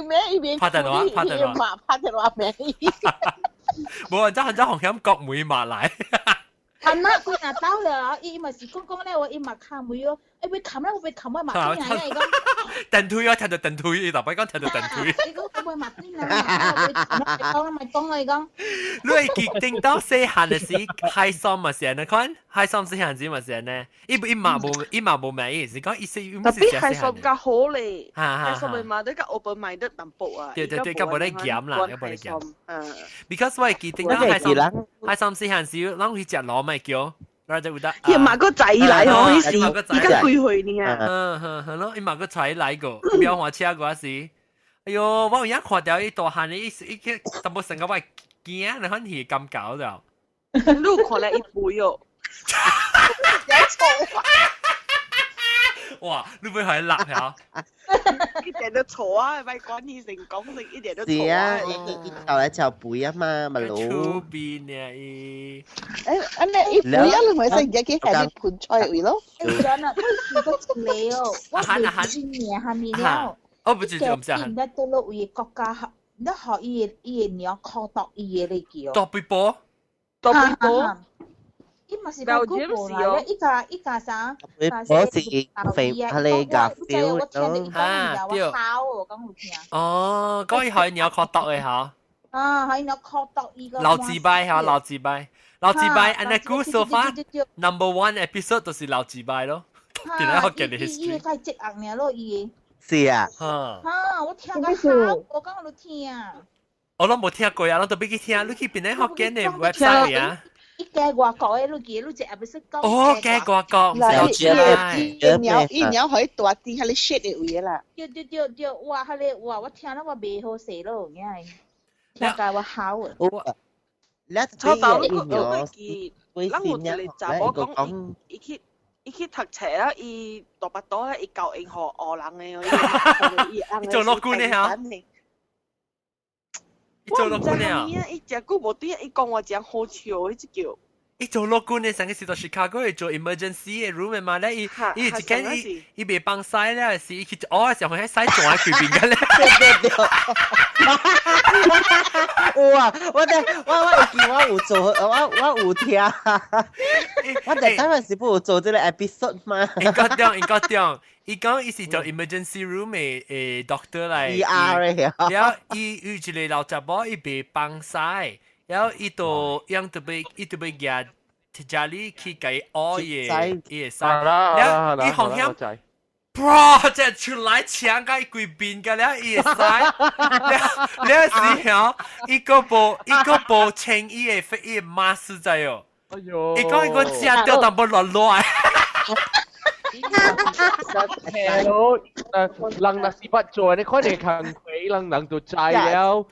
咩？伊邊拍電話名。冇人真紅響國妹買嚟。係啦，佢拿到了，伊咪是講咧，我伊嘛看唔到，會冚咧，會冚我嘛邊啊？伊講電推啊，聽到電推，伊大擺講聽到電推。伊講會嘛邊啊？講咪講嚟講。你係見到細漢嘅時，海桑咪是安尼看，海桑細漢時咪是安尼，伊嘛冇名，是講伊是。特別海桑較好咧，海桑咪買得較 open minded 淡薄啊。對，較冇得減啦，較冇得減。because 我係見到海桑細漢時，啷去食螺咪叫。伊買個仔嚟喎，呢時而家攰去呢啊！係咯，伊買個仔嚟個，標換車嗰時，哎呦，我而家看到伊大漢伊淡薄成個話驚，你看佢咁搞就，你看嚟一杯哦，有錯啊！哇，你俾佢辣嚇！一點都錯啊，咪講伊成講成一點都錯啊！是啊，伊頭來就背啊嘛，咪攞。出邊啊伊！安尼伊背啊，你咪成日去係你盤菜位咯。真啊，佢個出嚟哦，我唔知咩係咪了。我不知就唔知啊。你到落位國家，你學伊娘靠到伊嚟叫。多比波。伊嘛是個古堡啦，一家啥？我是肥係你夾表咯。對。哦，嗰個係鳥確讀嘅嚇。係鳥確讀伊個。老字拜嚇，老字拜，安尼古 so far number 1 episode 就是老字拜咯。點解我見你 history？ 伊係直硬嘅咯，伊。是啊。我聽個好，我講我都聽。我都冇聽過啊，我特別去聽，你去邊啲學緊嘅 website 啊？一家外國嘅，你只係唔識講。哦，家外國，伊鳥可以大啲，係你 shit 嘅位啦。對，哇！係你哇！我聽到我未好食咯，因為聽解我好啊。แล้ว初頭你嗰記，咱有一個查某講，伊去讀冊啦，伊大巴肚咧，伊教英學學人嘅，伊做樂觀嘅嚇，做樂觀嘅啊！伊食久無對，伊講我講好笑，伊只叫。伊做樂觀嘅，上個時到 Chicago 去做 emergency 嘅 room 嘛咧，伊一間伊未幫曬咧，是伊去哦，時候喺曬做喺佢邊嘅咧。有啊，我會記我有做，我有聽。我第三日是不有做這個 episode 嘛？應該對，伊講伊是做 emergency room 嘅doctor 嚟。ER 嘅。然後伊有一個老雜寶，伊未幫曬。然後伊就樣特別夾家裡去計學嘢使，然後伊好像 bro 即係出來搶個貴賓嘅了，伊使，了時候伊個無清伊嘅飛伊馬死在哦，伊講伊個食掉淡薄落來。Hello，人若是捌做，你看你工課，人就知了，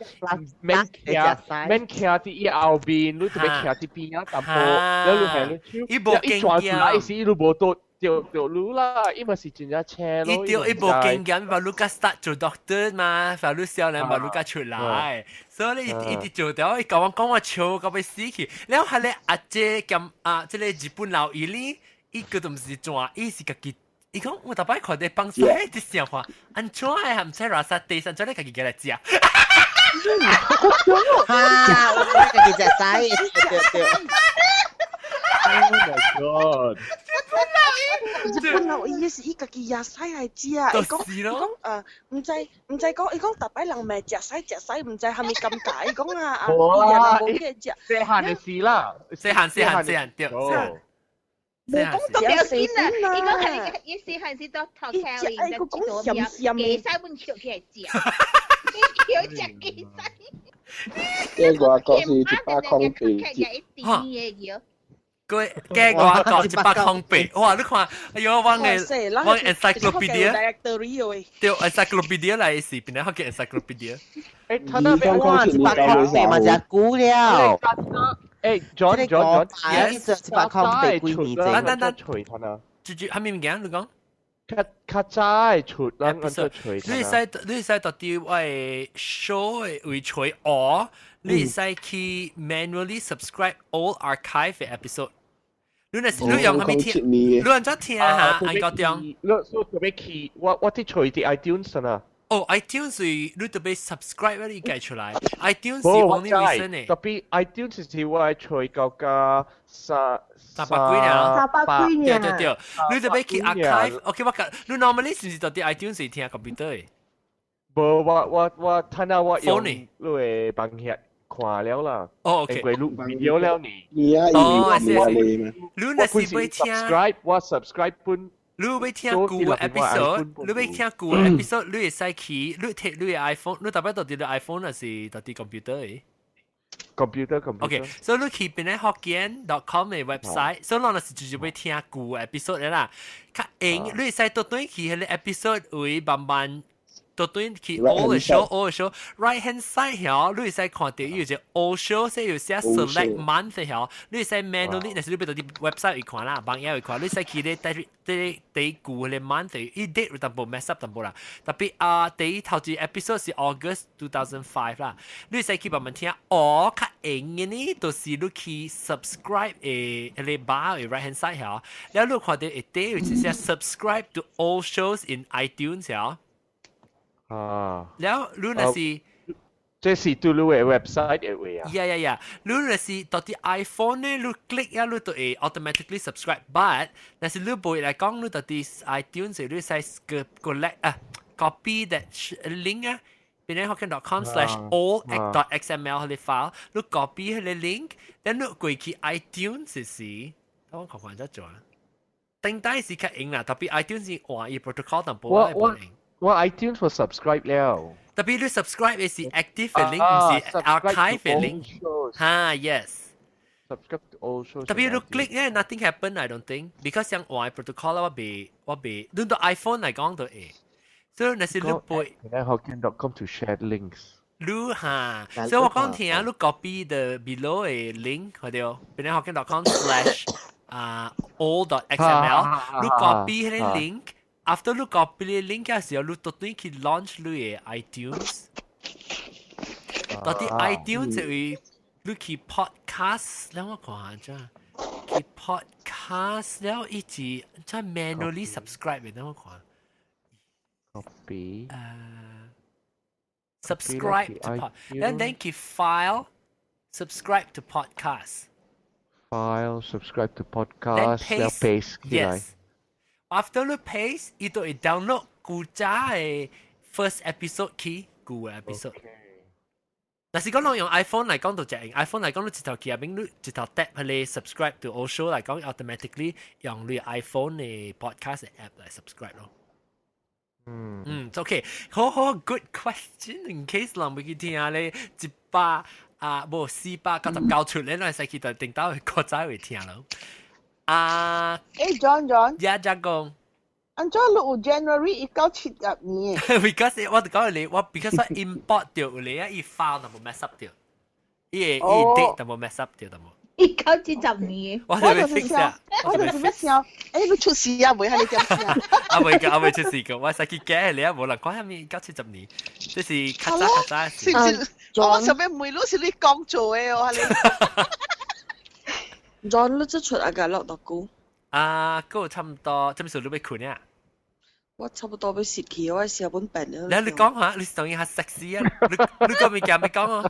免徛佇伊後邊，你特別徛佇邊啊，淡薄，了你係你伊無經驗，出來時你無到就路啦，因為是真正車咯。伊無經驗，話你個 start 做 doctor 嘛，話你少年話你個出來，所以你一做到，伊講我笑到要死去，然後係咧阿姐兼即係日本老姨哩。伊個都唔是做，伊是家己。伊講我大擺看你幫手，啲想法，安怎係唔使拉薩地，安怎你家己過來食？哈，我家己食西，對。Oh my god！日本老伊是伊家己野西來食，伊講唔知講，伊講大擺人咪食西，唔知係咪咁大？伊講伊人冇嘅食。細漢嘅事啦，細漢對。冇講到幾堅啊！伊講係伊是係是到頭橋嚟嘅，做咩？幾西本橋佢係食，佢食幾西。嘅話講是100空幣嘅。嘅話講100空幣，哇！你看，哎呦，我 encyclopedia， 對 encyclopedia 嚟是邊個嘅 encyclopedia？誒，睇到咩？哇，100空幣嘛就估了。誒，John，一隻100空幣幾年啫？等，除睇啊！係咪唔驚？你講？較早出咱就除。你使到啲喂 show 會除我，你使去 manually subscribe all archive episode。你用係咪聽？你用咗聽下？按個點？你特別去，我啲除啲 iTunes 啊。哦 ，iTunes 你特別 subscribe 嗰啲計出來 ，iTunes 是 only reason 嘅。特別 iTunes 是我除到個300幾年。對，你特別去 archive，OK， 我講，你 normally 是唔是到啲 iTunes 係聽 computer 嘅？無，我睇下我用你嘅幫協看了啦。哦 ，OK， 錄 video 了你。哦，你那是會聽。我 subscribe 本。你要聽舊 episode， 你要聽舊 episode， 你會使去，你摕你嘅 iPhone， 你特別到啲 iPhone 還是到啲 computer 嘅 ？computer。OK， 所以你去邊咧hokkien.com 嘅 website， 所以你是直接要聽舊 episode 嘅啦。較硬，你會使倒轉去嗰個 episode 會慢慢。倒轉去 all the show right hand side 條，你會使看到有隻 all show， 即係有寫 select month 條，你會使 manually，但是你俾到啲 website 去看啦，網頁去看，你使去咧第舊嘅 month， 伊 date 有淡薄 mess up 淡薄啦，特別第頭一 episode 是 August 2005啦，你會使去慢慢聽，較硬嘅呢，就是你去 subscribe 誒個 bar 嘅 right hand side 條，然後你看到一啲有寫 subscribe to all shows in iTunes 條。แล้วรู้นะสิ這是對你嘅 website 嘅位啊。Yeah，รู้นะสิ到啲 iPhone 咧，你 click 呀，你就會 automatically subscribe。But 但是你唔會嚟講，你到啲 iTunes 你使 collect copy that link 啊，變成 hokkien.com/all.xml 嘅 file， 你 copy 嘅 link， 然後你過去 iTunes 時，我看看咗做啊。定底是較硬啦，特別 iTunes 是換伊 protocol 淡薄係唔硬。我 iTunes 我 subscribe 了，特別你 subscribe 嘅是 active 嘅 link， 唔是 archive 嘅 link。哈 ，yes。subscribe to all shows。特別你 click 咧 ，nothing happen，I don't think，because 像我 protocol 我被，你到 iPhone 嚟講就所以那是你背。hokkien.com to share links。你哈，所以我講聽你 copy the below 嘅 link 佢哋，變咗學緊 .com/all.xml， 你 copy 嗰啲 link。After 你 copy 啲 link 嘅時候，你到底去 launch 你嘅 iTunes， 到底 iTunes 就會你去 podcast， แล้ว我講下啫，去 podcast แล้ว一直即係 manually subscribe 嘅，แล้ว我講。copy subscribe to pod, then keep file, subscribe to podcast. File, subscribe to podcast, then paste. Yes. After the paste, itu download 古早嘅 first episode key 古嘅 episode. 但是講用 iPhone 嚟講就正 ，iPhone 嚟講你直頭記入邊，你直頭 tap 佢哋 subscribe to all show 嚟講 automatically 用你 iPhone 嘅 podcast 嘅 app 嚟 subscribe 咯。OK， 好 good question。In case 人會去聽下咧，499出嚟，我使去就定到國仔會聽咯。John， 呀，再講。安怎你有 January 1970年？Because 我講你，我 because 我 import 掉你啊，伊 file 就冇 mess up 掉，伊 date 就冇 mess up 掉就冇。1970年，我就是想，你出事啊？未係你點事啊？我未出事個，我使去嘅你啊，冇人講下面1970年，即是咔嚓。是唔是？我上面每路是你講做嘅哦，你。John， 你即出阿個落到估？嗰差唔多，即係數你要困啊？我差不多要蝕氣，我係本病了。你講下，你當然係 sexy 啊！你講咩嘢？咪講啊！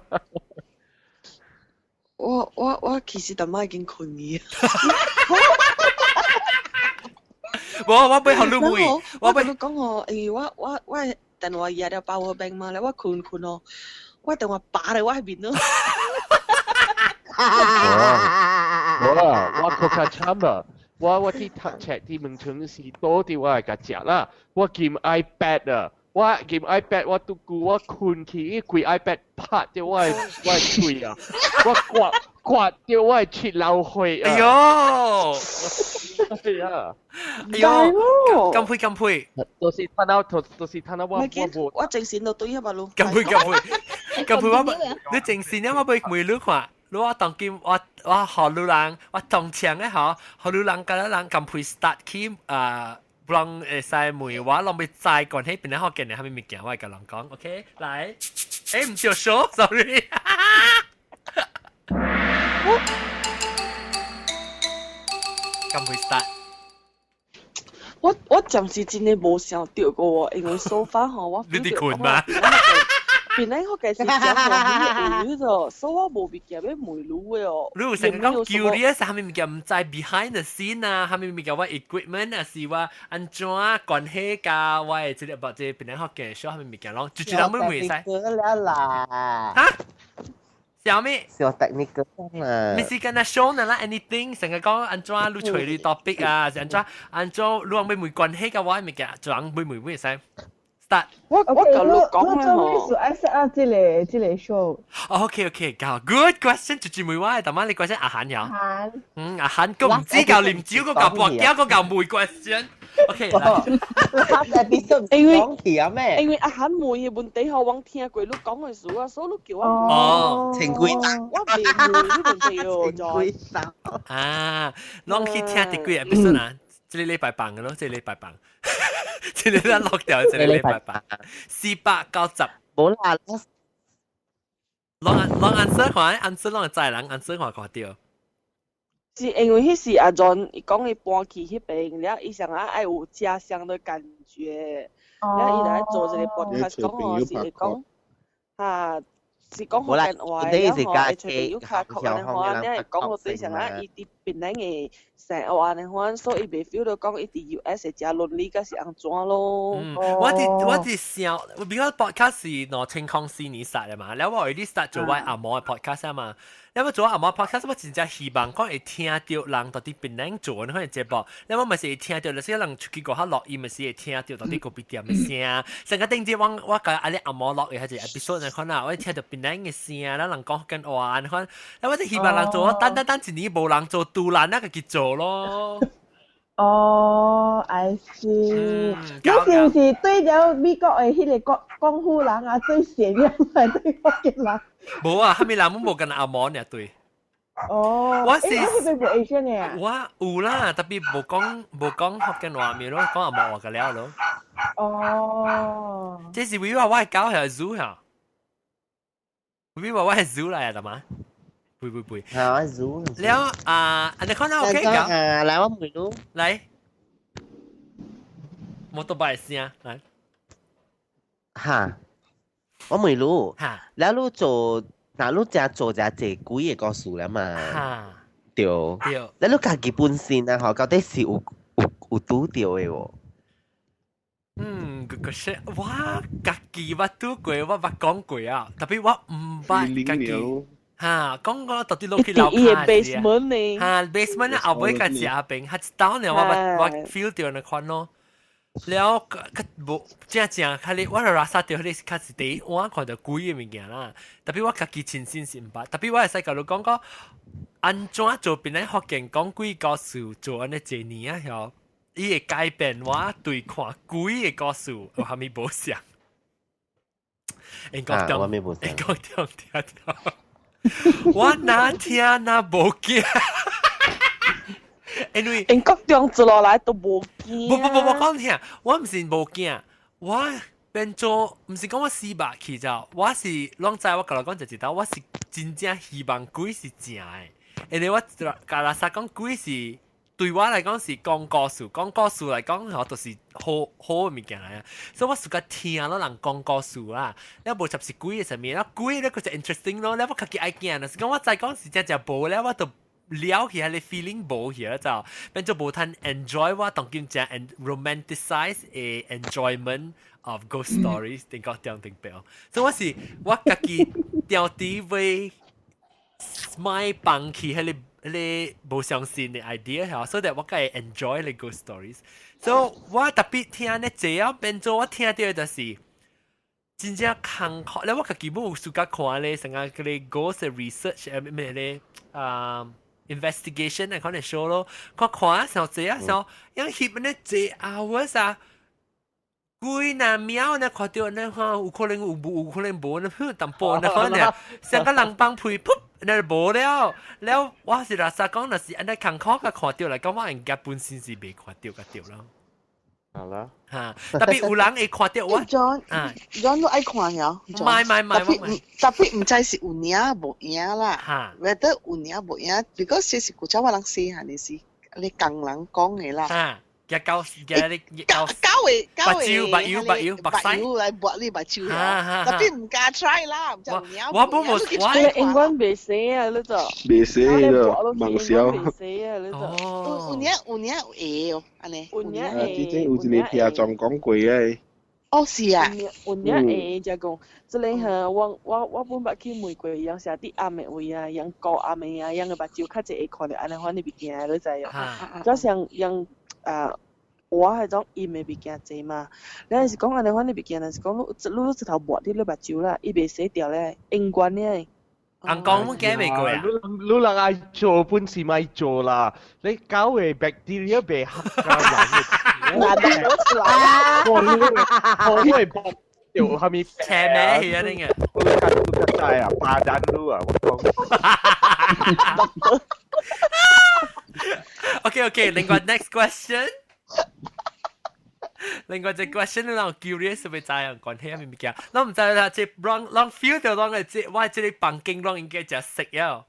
我其實大媽已經困嘅。我背後都會，我背後講我，我電話日日爆我病嘛，你我困哦，我電話霸喺我喺邊咯。我確實慘啊！我啲赤啲名稱是多啲我係個隻啦，我見 iPad 啊。我見 iPad 我都顧我困起，攰 iPad 拍掉我係嘴啊！我刮掉我係切流血啊！哎呦！係啊！哎呦！咁配，到時睇到我正線到對一百路。咁配，你正線我背每路看，我當今我學路人，我當場嘅嗬，學路人嗰啲人咁配 start 起ลองใส่หมวยว่าลองไปจ่ายก่อนให้เป็นนักฮอกเกนเนี่ยให้มีเกี่ยวไว้กับลองกองโอเคไหล唔少 show sorry 咁會 start 我暫時真係冇想到過喎，因為 so far 我你哋困嗎？變咧我計時講我呢度，所以我冇別嘅咩梅魯嘅哦。你有成日講 curious 係咪嘅唔知 behind the scene 啊？係咪嘅話 equipment 啊？是話安怎關係㗎？喂，即係或者變咧學嘅 show 係咪嘅咯？就知道咩回事？嚇？小咩？小 technical 啦。咪是跟那 show 呢啦 anything 成日講安怎你隨你 topic 啊？安怎你話咩沒關係嘅話咪嘅，就講沒回事。我同你講啦，我做 SR 這類 show。OK， 夠 good question， 就妹話，但係你 question 阿涵有。阿涵咁唔知夠念招嗰嚿薄膠嗰嚿妹 question。OK， 因為阿涵妹嘅本地學我聽過你講嘅事啊，所以你叫我情歸我未妹呢本地哦，再。啊，攏去聽第幾 episode 啊？這禮拜棒嘅咯，這禮拜棒。這裡都落掉，這裡禮拜八490。冇啦，攏 answer 看 answer 攏在人 answer 看掉。是因為迄時阿 John 講伊搬去迄邊，然後伊想愛有家鄉的感覺，然後伊來做這個 podcast 講哦，是講啊。是講福建話，然後係隨便要卡福建話，你係講個對象啊，伊啲邊兩個成日話你話，所以未 feel 到講伊啲 US 係倫理嗰是安怎咯。我哋想，比較 podcast 是攞情況是你實嘅嘛，然後我already start 做我阿毛嘅 podcast 啊嘛。因為做阿毛 podcast 我真正希望講會聽到人到底邊兩做呢個節目，因為咪是會聽到，有些人出去過下錄音咪是會聽到到底個邊點嘅聲，成個頂住我個阿啲阿毛錄嘅係隻 episode 你看啊，我聽到邊兩嘅聲，啦人講緊話，你看，因為我希望人做，單一年冇人做，杜蘭那個去做咯。哦，I see。你是唔是對咗美國嘅迄個功夫人啊最善良係對福建人？冇啊，後面人冇跟阿毛呢對。哦，我是佢係 Asian 嘅。我有啦，特別冇講福建話面咯，講阿毛話嘅了咯。哦。這是為話我係狗係豬嚇，為話我係豬嚟啊嘛。背。係我豬。แล้ว你看到 OK 㗎？嚟我ไม่รู้。嚟，motorbike 先嚟。嚇，我ไม่รู้。嚇。แล้วลูก做嗱ลูกจะ做จะ這幾個故事啦嘛。嚇。對。對。แล้วลูก自己本身啊，到底是有拄到嘅喎。嗰個是我自己捌拄過，我捌講過啊，特別我唔捌自己。嚇，講個到底落去樓下先。basement 呢？嚇 basement 咧後尾個食邊，係down 咧我 feel 到那款咯。แล้วก็บ่正佢哋我就 rasa 到佢哋開始第一我看到貴嘅物件啦，特別我自己親身先捌，特別我係細個都講過，安怎做邊咧福建講鬼故事做安尼幾年啊，後伊會改變我對看鬼嘅故事有蝦米無像。我咪無像。講聽到。我哪聽哪無驚，因為英國中做落來都無驚。不講聽，我唔是無驚，我變做唔是講我死吧去咗，我是攏知我甲你講就知道，我是真正希望鬼是正嘅，因為我甲拉薩講鬼是對我來講是講故事來講，我都是好嘅物件嚟啊，所以我自己聽咯人講故事啦，你無插是鬼嘅上面，鬼咧佢就 interesting 咯，你我自己愛驚啊，是講我再講是真正無咧，我都了起嚟 feeling 無起嚟就，變做無通 enjoy 我當今正 romanticize a enjoyment of ghost stories 定講定表，所以我自己調啲位買放棄喺你無相信嘅 idea 嚇，所以我可以 enjoy 你 ghost stories。所以我特別聽咧，這樣變做我聽到嘅就是真正坎坷。咧我自己冇有暑假看咧，成個嗰啲 ghost research 咩咧investigation 可能 show 咯，看時候這樣時候，樣翕咧這 hours 啊。鬼那喵那看到那哈，有可能有可能無那譬如淡薄那可能，成個人幫配噗那無了，แล้ว我是拉薩講那是安尼坎坷個看到嚟講，我人家本身是未看到個掉咯。好啦，嚇，特別有人會看到我。John 都愛看呀。唔係，特別唔知是有影無影啦。whether 有影無影 ，because 這是古早我人細漢嘅事，你共人講嘅啦。日狗日你狗嘅白西來拔你白蕉啊！特別唔加 try 啦，唔就唔有。我本我英文未寫啊，呢度。未寫咯，盲小。未寫啊，呢度。有影會哦，安尼。有影會。之前有一個聽眾講過嘅。哦，是啊。有影會就講，即係嚇我本捌去玫瑰樣寫啲暗嘅位啊，樣高暗嘅啊，樣嘅白蕉較濟會看到安尼款嘅物件，你知哦。加上樣。我係種鹽嘅物件濟嘛，你係講安尼款嘅物件，係講你一頭抹啲你目睭啦，伊袂洗掉咧，英冠咧。人講乜嘅未過啊？你人愛做本事咪做啦，你搞嘅 bacteria 被黑㗎人嘅。我因為有係咪斜咩去啊？呢個我近真啊，巴丹路啊，我講。Okay. 另外 next question。另外隻 question 你讓 curious 會知人講起咩物件？我唔知啦，即讓 feel 到讓嘅即我即係房間讓應該就食呀。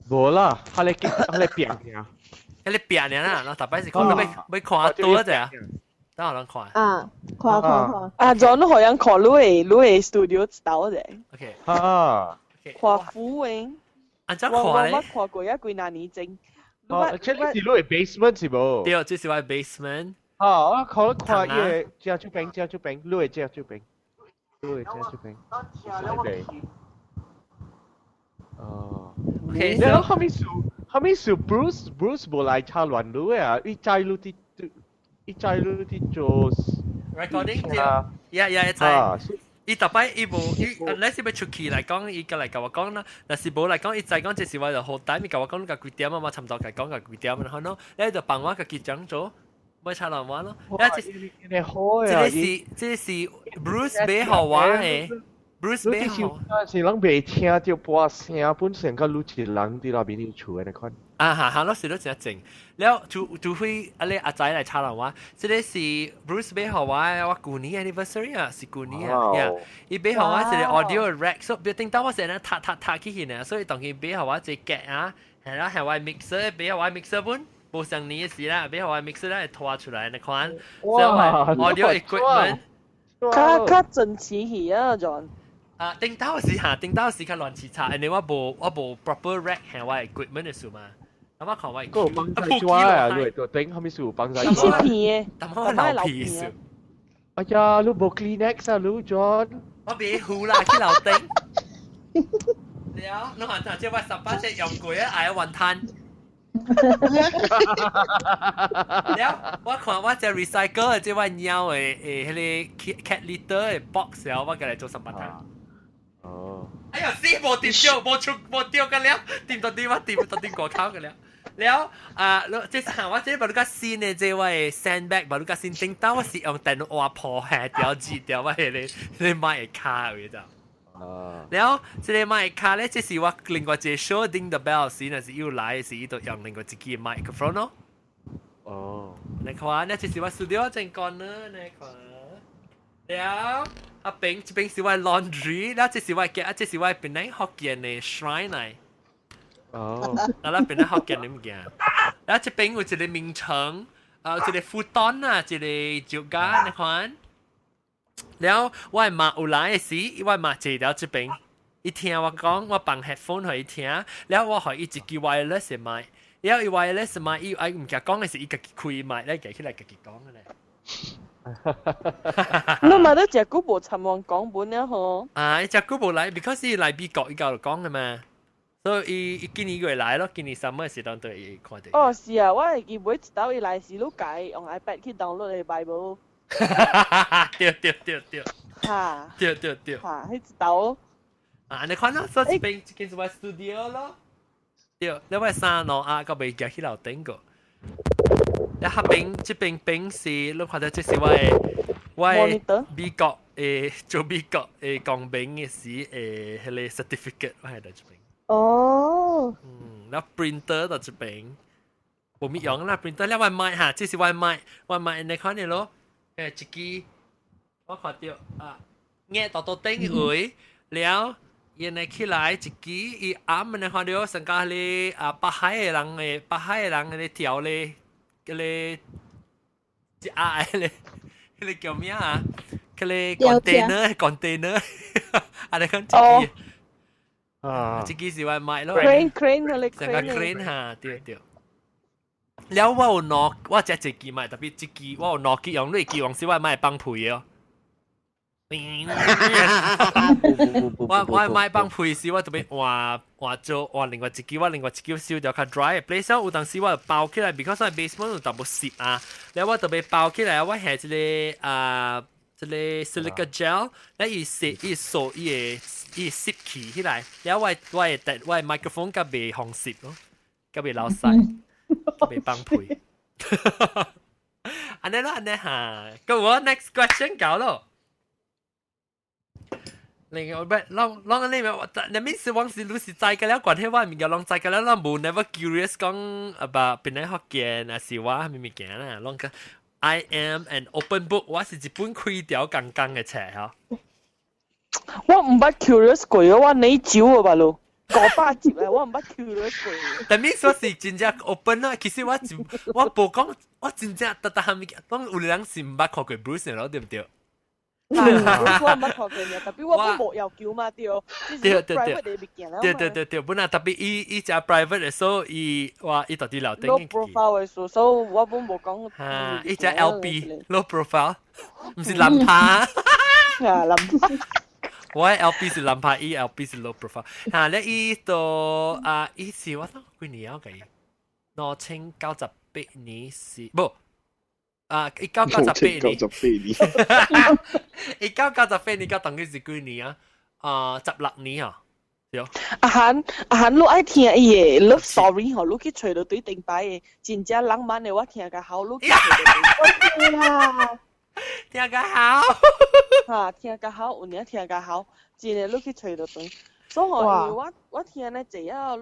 冇啦，佢哋變嘅。佢哋變嘅啦，我特別是講要看多一隻啊。等我看。看。啊，就你好像看你嘅 studio 到嘅。OK。看富榮。按照看咧。我看過一幾年前。即係你係 basement 是冇？對，這是我 basement。我看因為炸豬餅，你係炸豬餅。哦。OK。然後後面是 Bruce 冇嚟插亂路啊！一摘路啲做 recording 啫。Yeah，一摘。伊特擺伊無伊，你是要出去嚟講，伊個嚟甲我講啦。但是無嚟講，伊再講這是我就好大，伊甲我講個幾點啊，我差唔多甲講個幾點啊，然後你就幫我個結帳做，咪差兩萬咯。這是 Bruce 俾好玩嘅。Bruce 俾好。是人未聽到把聲，本身個錄一人啲那邊要厝嘅你看。哈，嗰時都真正，แล้ว就會阿你阿仔嚟查人話，這個是 Bruce 俾好話，我舊年 anniversary 啊，是舊年啊，呀，伊俾好話是 audio rack，所以聽到我成日塔起去呢，所以當佢俾好話只夾啊，係啦，係話 mixer 俾好話 mixer 本，冇像你嘅事啦，俾好話 mixer 咧拖出來你看，所以 audio equipment，較整齊去啊，John。聽到時較亂七叉，因為我冇 proper rack 係話 equipment 嘅數嘛。我看我個幫曬抓啊，你做頂後面數幫曬。切片嘅，但我老皮數。哎呀，你冇 Kleenex 啊，你 John。我俾胡啦，去老頂。了，你看頭先我18隻用過啊，嗌雲吞。了，我看我隻 recycle 即係貓嘅迄個 cat litter 嘅 box 了，我過嚟做18攤。哦。哎呀，死冇掂掉，冇掉嘅了，掂到啲我掂到啲過口嘅了。แล้ว即係ถามว่าเจ๊บาลูกาซีเนี่ยเจ๊ว่า sandbag บาลูกาซีติงต้าว่าสิ用電話破下掉字掉ว่า你買卡嘅咋แล้ว即係買卡咧即係ว่า另外一個 show ding the bell 時呢是要來是要用另外一個麥克風咯哦你看呢即係ว่า studio 正ก่อน呢你看แล้ว啊邊是ว่า laundry แล้ว即係ว่า嘅即係ว่าเป็นไหนฮอกเกี้ยนใน shrine ไหน哦，嗱啦，邊咧學嘅你唔驚？然後這邊有一個名稱，有一個富當啊，一個酒家，你看。然後我媽有來嘅時，我媽坐到這邊，伊聽我講，我放 headphone 給伊聽，然後我給伊一支 wireless 嘅麥，然後伊 wireless 麥，伊愛唔夾講嘅時，伊家己開麥咧，夾起來家己講嘅咧。你咪都隻股無尋望講本咧嗬？啊，隻股無來 ，because 伊來美國，伊教講嘅嘛。所以伊今年佢來咯，今年summer時當對看到。哦，是啊，我係見每一週伊來時都解用 iPad 去 download 嘅 Bible。對。嚇。對。嚇，迄一週。啊，你看咯，所以邊件是我 studio 咯。對，你話三樓啊，個未夾起樓頂個。一下邊，這邊是你看到這是我美國做美國工兵嘅時迄個 certificate 我喺度這邊。哦，แล้ว printer 到這邊ผมมีอย่างนะ printer แล้ววันใหม่ฮะที่สิวันใหม่ในข้อนี้咯จิกี้ว่าขอเดียวแง่ต่อเต็งแล้วยังในขี้หลายจิกี้อีอ้ำในข้อเดียวสังกัดเลยปะให้หลังเลยเที่ยวเลยจะเลยเกี่ยวมั้ยฮะเลยคอนเทนเนอร์อะไรกันจิกี้自己是話買咯 crane 佢哋 成個 crane 嚇，對。แล้วว่า我攞我只自己買，特別自己我攞幾樣類幾樣是我買幫配嘅哦。我買幫配時我特別話做另外自己燒掉較 dry 嘅 place，有當時我包起來 ，because 我 basement 有淡薄濕啊，แล้ว我特別包起來，我係一個 silica gel，แล้ว伊掃伊攝起來，แล้ว我麥克風甲被紅攝咯，甲被流晒，甲被幫配。安尼嚇，咁我 next question 搞咯。另外啷你面是往時都是在嘅了，關係我咪叫啷在嘅了，啷冇 never curious 講 about 邊啲學嘅啊是話咪嘅啦，啷個 I am an open book， 我是一本開掉剛剛嘅冊嗬。我唔捌 curious 過啊，我你招啊吧咯，900集啊，我唔捌 curious 過。但係說是真正 open 啦，其實我冇講，我真正特係咪講有人是唔捌看過 Bruce 咯，對唔對？我唔捌看過嘅，特別我都冇要求嘛，對。對，本來特別伊只 private 嘅時候，伊到底留定。low profile 嘅時候，所以我本冇講。伊只 LP low profile， 唔是藍趴。我 LP 是藍趴，LP 是 low profile。嚇，咧伊到伊是我諗幾年啊？1998年是不1998年1998年到當佢是幾年啊？16年啊，對。阿漢，你愛聽伊個 love story 吼，你去找到對頂擺嘅真正浪漫嘅，我聽個好，你去找到啦，聽個好，嚇聽個好，有影聽個好，真係你去找到對。所以我聽咧這啊，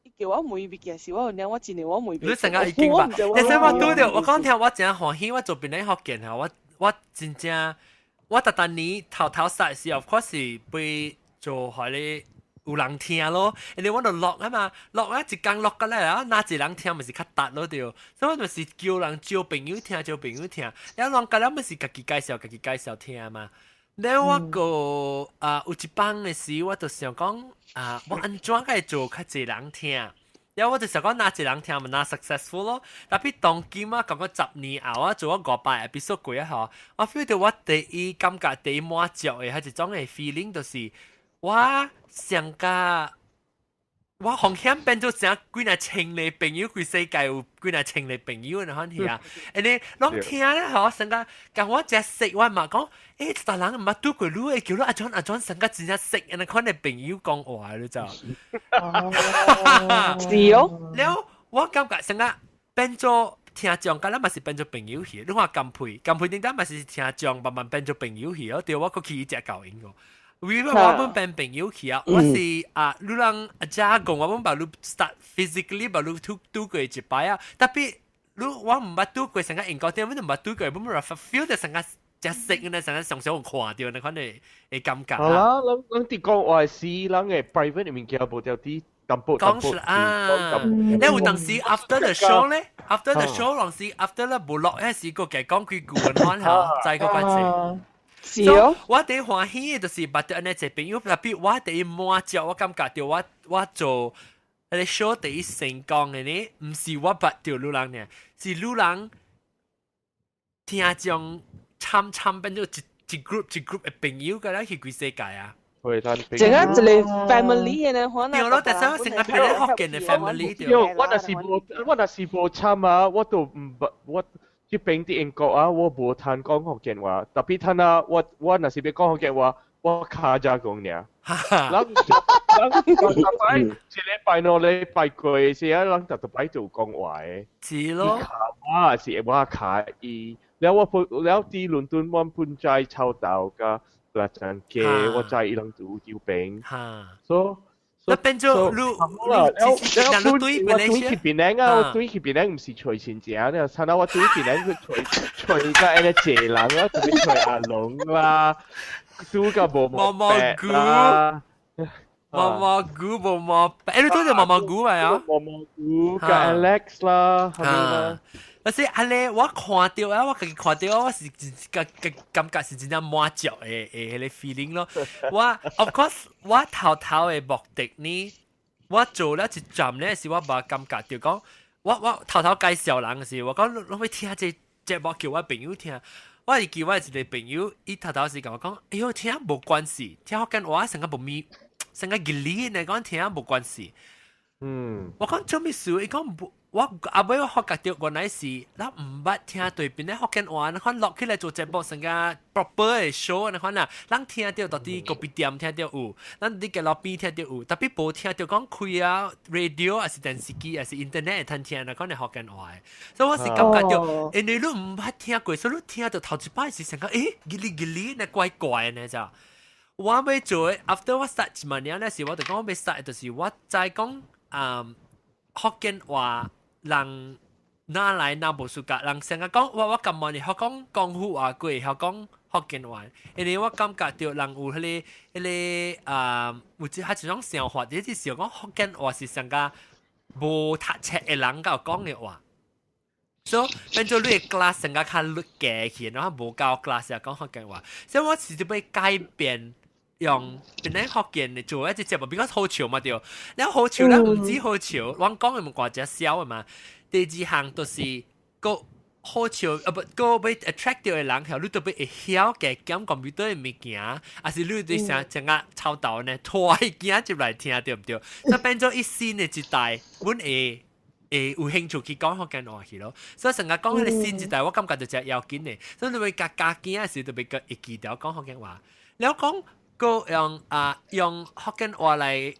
你叫我每一件事，我有影我真係我每。你成日已經吧？你使我拄着，我講聽我真歡喜，我做邊啲學見下，我真正。我特登年頭實時候，嗰時被做係你有人聽咯，因為我度錄啊嘛，錄啊一間錄個咧，然後哪一人聽咪是較達咯對，所以我咪是叫人招朋友聽，然後人個咧咪是家己介紹聽嘛。然後我個有一幫嘅時，我就想講我安怎個做較濟人聽。然後我就想講哪一人聽咪哪 successful 咯，但係當今講個10年後做咗500 episode 過一下，我 feel 到我第一感覺第一滿足嘅係一種嘅 feeling，就是我上個我紅險變做成幾多千個朋友，佢世界有幾多千個朋友，你看睇啊！誒你攏聽咧，嗬，成個講我真識我嘛講，誒大人唔捌拄過你，叫你阿莊成個真正識，你看你朋友講話你就。是哦，然後我感覺成個變做聽眾，咁啦咪是變做朋友去，你話金配點解咪是聽眾慢慢變做朋友去咯？對我個起隻教應個。為我們變朋友去啊！我是你讓阿家講，我們把你 start physically 把你拄過一擺啊！特別我唔捌拄過成個英國點，我唔捌拄過，我們 feel 到成個只識呢，成個上上看到你看你嘅感覺。好啦，咱啲講話是人嘅 private 裡面叫無條啲淡薄。講出啊！你有當時 after the show 咧 ，after the show 當時 after 咧無落嗰時個嘅講句句講下，再個關係。是哦，我第歡喜就是捌到安尼一朋友，特別我第一滿足，我感覺到我做你 show 第一成功嘅呢，唔是我捌到女人呢，是女人聽眾參變咗一 group 嘅朋友，個咧去幾世界啊！會咱整個一個 family 嘅呢，可能對咯，但係我成個俾你學嘅嘅 family 對。我那是無參啊，我都唔我。去邊啲英國啊，我無談講福建話，特別談啊，我若是要講福建話，我卡咋講呢？人一個禮拜兩禮拜過時啊，人就擺就講話嘅。是咯。卡啊是我卡伊，แล้วที่倫敦我搬在臭豆㗎，嗱陣嘅我在人做招兵，所以變咗我對去邊領啊！我對去邊領唔是隨前者啊！睇下我對邊領佢隨個誒謝人啦，特別隨阿龍啦，都個毛菇啦，毛菇毛毛，誒你都係毛菇咪啊？毛菇個 Alex 啦，係咪啦？但是安尼我看到啊，我家己看到我是感覺是真正滿足嘅迄個 feeling 咯。我 of course 我頭嘅目的呢，我做了一站呢是我無感覺就講，我頭介紹人嘅時，我講你會聽這節目叫我朋友聽，我係叫我一個朋友，伊頭時甲我講，哎呦聽無關係，聽我講話成個無咪，成個吉利嚟講聽無關係。我講做咩事？伊講無。我阿妹我學覺到原來是，咱唔捌聽對邊咧福建話，你看落起來做節目成個 proper 嘅 show，你看啊，咱聽到到啲咖啡店聽到有，咱啲嘅路邊聽到有，特別無聽到講開啊 radio 還是電視機還是 internet 會聽你講你福建話，所以我是感覺到，因為你唔捌聽過，所以你聽到頭一擺是成個吉利呢怪怪呢就，我要做 after 我 start 一萬年嗰時，我就講我要 start 就是我再講福建話。人哪來哪無暑假，人成日講我咁晚你學講廣府話過，學講福建話，因為我感覺到人有迄個有一種想法，就是想講福建話是成個無讀冊嘅人甲講嘅話，所以變做你嘅 class 成個較劣嘅去，然後無教 class 又講福建話，所以我是要改變。用本來福建嚟做一隻節目，比較好笑嘛對。然後好笑咧，唔止好笑，我講嘅唔掛只笑嘅嘛。第二項就是個好笑，個被 attract 到嘅人，係你都被會曉嘅講computer嘅物件，還是你對成個操導呢，拖件入來聽對唔對？就變咗一新嘅一代，本會有興趣去講福建話去咯，所以成日講嗰啲新時代，我感覺就係要緊嘅，所以你會加驚嘅時候，就比較會記得講福建話。你講個用福建話嚟，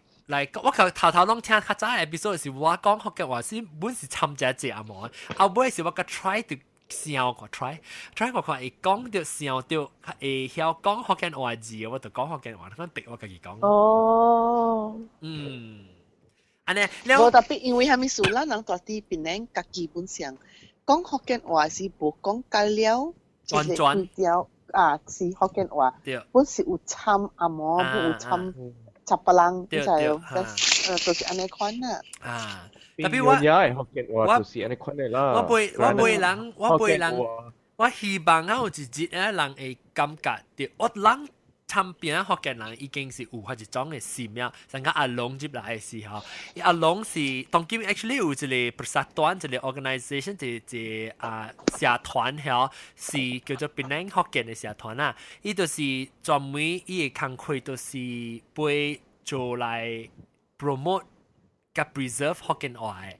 我頭攏聽較早嘅 episode 是我講福建話是本是參加隻啊冇，後尾是我個 try to 笑個 try 個會講到笑到會曉講福建話字，我就講福建話，咁逼我自己講。哦，安尼，無特別，因為蝦米事啦，人大啲邊咧，家基本上講福建話是無講解了，完全是福建話，本是有參阿嬷，本有參插別人，就係就是安尼款啦。特別我福建話就是安尼款嘅啦。我背人，我希望有一日人會感覺到我人。參邊福建人已經是有發一種嘅寺廟，成個阿龍接來嘅時候，阿龍是當今 actually 有一個 persatuan 一個 organisation 一個社團嚇，是叫做檳城福建嘅社團啊。伊就是專門伊嘅工作就是會做來 promote 甲 preserve 福建話嘅。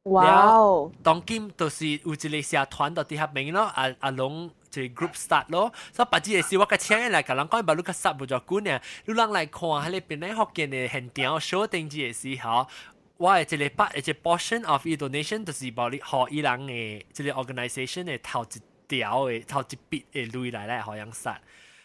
哇哦！當今就是有一個社團到底合名咯，阿龍。就 group start 咯，所以白紙嘅事我個請嚟，甲人講把你個 start 不做管呢，你人來看喺你邊咧福建嘅現場 show 定嘅時候，我係一個part 一個 portion of donation 就是幫你學伊人嘅一個 organisation 嘅頭一條嘅頭一筆嘅類來好樣殺。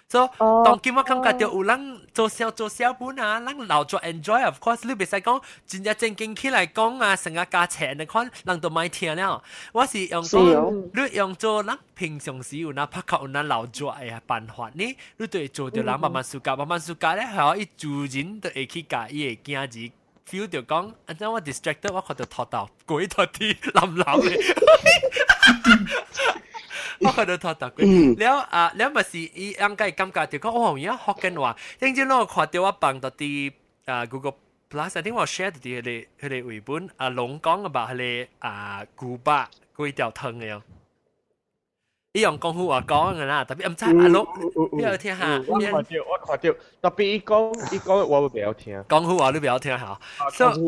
所以當今我感覺到有人做小本啊，人留作 enjoy of course， 你別使講真正經起來講啊，成個價錢你看人都買聽了。我是用講，你用做人平常時有那拍球有那留作嘅辦法呢，你對做到人慢慢暑假咧，係伊自然都會去教伊嘅囝兒 feel 到講，安怎我 distracted 我看到頭頭鬼頭啲冧嘅。我看到拖過，了咪是伊應該感覺到講，哦，而家福建話，認真我看到我放到啲Google Plus，I think 我 share 到啲佢哋繪本龍講about 佢哋古巴嗰條湯嘅，伊用功夫話講嘅啦，特別唔知龍，你有聽下？我看到，特別伊講我會比較聽。功夫話你比較聽下，所以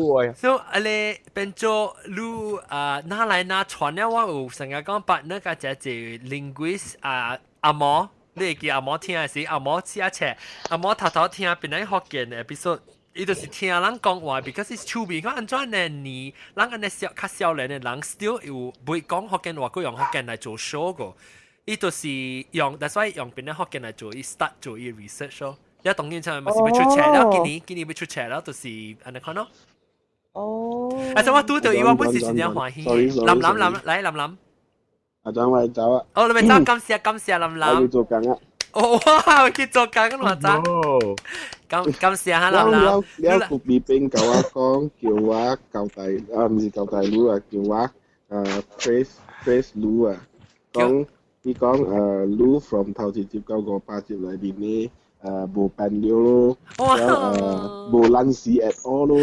你變做你拿來拿傳咧，我有成日講把那個只 linguist 阿嬷，你會記阿嬷聽嘅時，阿嬷試一切，阿嬷頭聽邊啲福建嘅 episode。伊就是聽人講話 ，because it's true。because 安怎呢？你人安尼較少年嘅人 still 有唔會講福建話，佢用福建嚟做 show 個。伊就是用 ，that's why 用邊啲福建嚟做，伊 start 做伊 research 咯。一當然就咪是要出冊啦，今年要出冊啦，就是安尼看咯。哦。啊，所以我拄到伊，我本是真正歡喜。林，來林。阿張咪走啊！哦，你咪走，感謝林。我要做緊啊！哦哇，去做緊咁話走。感謝下林。你個別兵教我講，叫我舊大唔是舊大佬啊，叫我praise 佬啊，講你講佬 from 頭一接到58接裏邊呢無笨了咯，無爛事 at all 咯，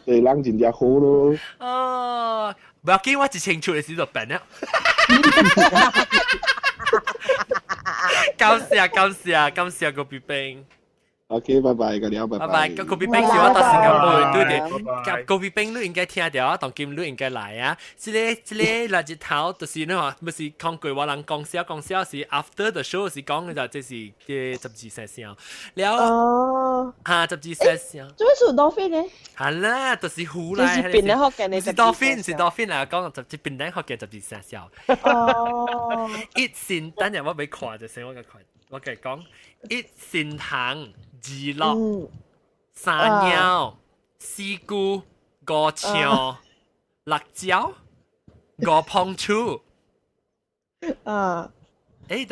對人真正好咯。哦，唔要緊，我一清楚嘅時就笨了。感謝個別兵。OK， 拜拜，個了，拜拜。個別兵是我到新加坡對對，個別兵你應該聽到，當今你應該來啊。這個垃圾頭就是你話，唔是講句話人講笑是 after the show 是講嘅就這是嘅12聲聲。了12聲聲。做咩數 dolphin 呢？係啦，就是湖來。是邊啲學嘅你？是 dolphin 嚟講，就邊啲學嘅12聲聲。哦。一線等陣我俾看就先，我繼續講。一線行。二樂、山藥、絲菇、五腸、辣椒、五胖醋。但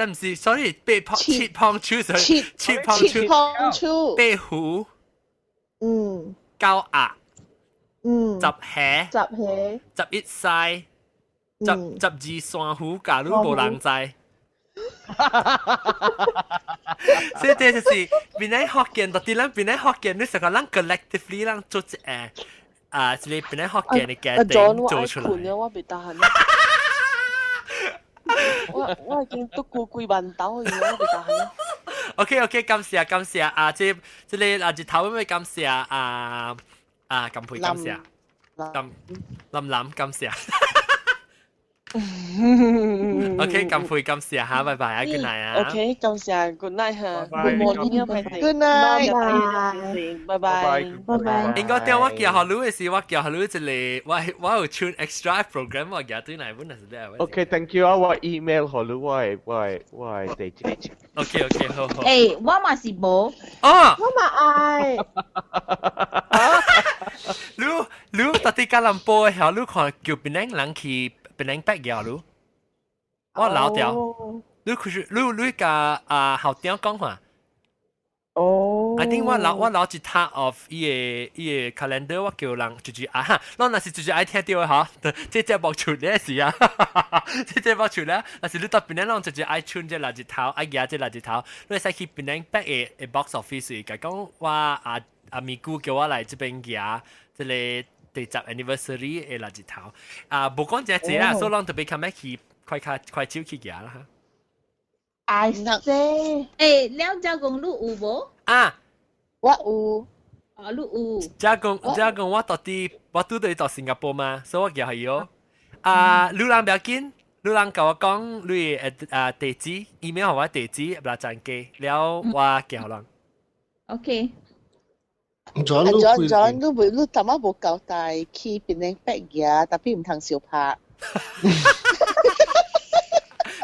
唔是 ，sorry， 七胖醋，七胖醋，白虎，膠鴨，11西，12山虎，假如無人知。所以這就是邊啲學見到啲人，邊啲學見你成個人 collectively 人做一即係邊啲學見嘅嘅定做出嚟。我未得閒。我已經都過幾萬斗嘅，我未得閒。OK， 感謝即係日頭咁樣感謝金培感謝。諗感謝。OK， 感謝感謝嚇，拜拜啊，good night 啊。OK， 感謝 good night 嚇 ，good morning 啊，快啲 ，good night，拜拜，拜拜。應該點我叫下你嘅時，我叫下你一嚟，我有 tune extra program，我叫對嚟本來是這樣。OK，thank you 啊，我 email 好你，我地址。OK，好好。誒，我嘛是無。哦，我嘛愛。你到底吉隆坡嘅時候，你看叫邊個人去？เป็นแรงแป๊กยาวรู้ว่าเราเดียวรู้คือรู้กับเขาเดียว講話I think ว่าเราจิตท่า of 依個 calendar ว่า叫人住哈，เรา那是住愛聽到哈，這บอก出咧是啊，這บอก出咧，但是你到邊咧，เรา住愛穿這垃圾頭，愛夾這垃圾頭，你使去邊แป๊ก嘅 box office 嘅講ว่า阿咪姑叫我嚟這邊夾，這裡。第10 anniversary 嘅垃圾頭冇講隻字啦，所以特別近咩去快招去行啦嚇。I say， 了加公你有無？我有。你有。加公我到底我拄到到新加坡嘛，所以我叫係有。你人不要緊，你人甲我講你地址 email 我地址來轉寄，了我叫人。OK。John 你淡仔無交代去邊個北嘢，特別唔通小拍。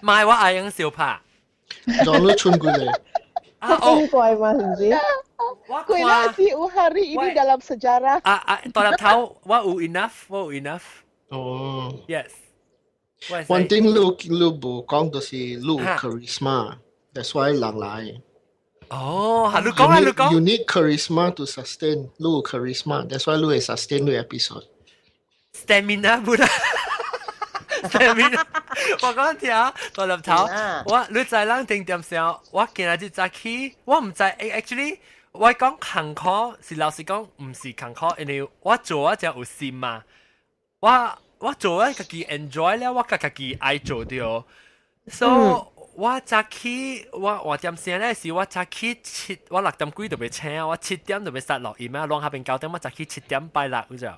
唔係我愛用小拍。John 你穿過嚟。真怪嘛，係唔知？貴啦，si hari ini dalam sejarah。當頭我有 enough。哦。Yes。One thing 你無講就是你有 charisma，that's why 人來。哦，你講啦，你講。You need charisma to sustain，你有 charisma，that's why 你會 sustain 你 episode。Stamina 不啦 ，stamina， 我講聽，大粒頭，你在人定點上，我今日就早起，我唔知 actually， 我講坎坷是老實講唔是坎坷，因為我做就有心嘛，我做自己 enjoy 了，我自己愛做掉，so。我早起，我點先咧？是我早起我6點幾就被請，我7點就被殺落鹽啊！浪下邊9點，我早起7點拜六嗰陣。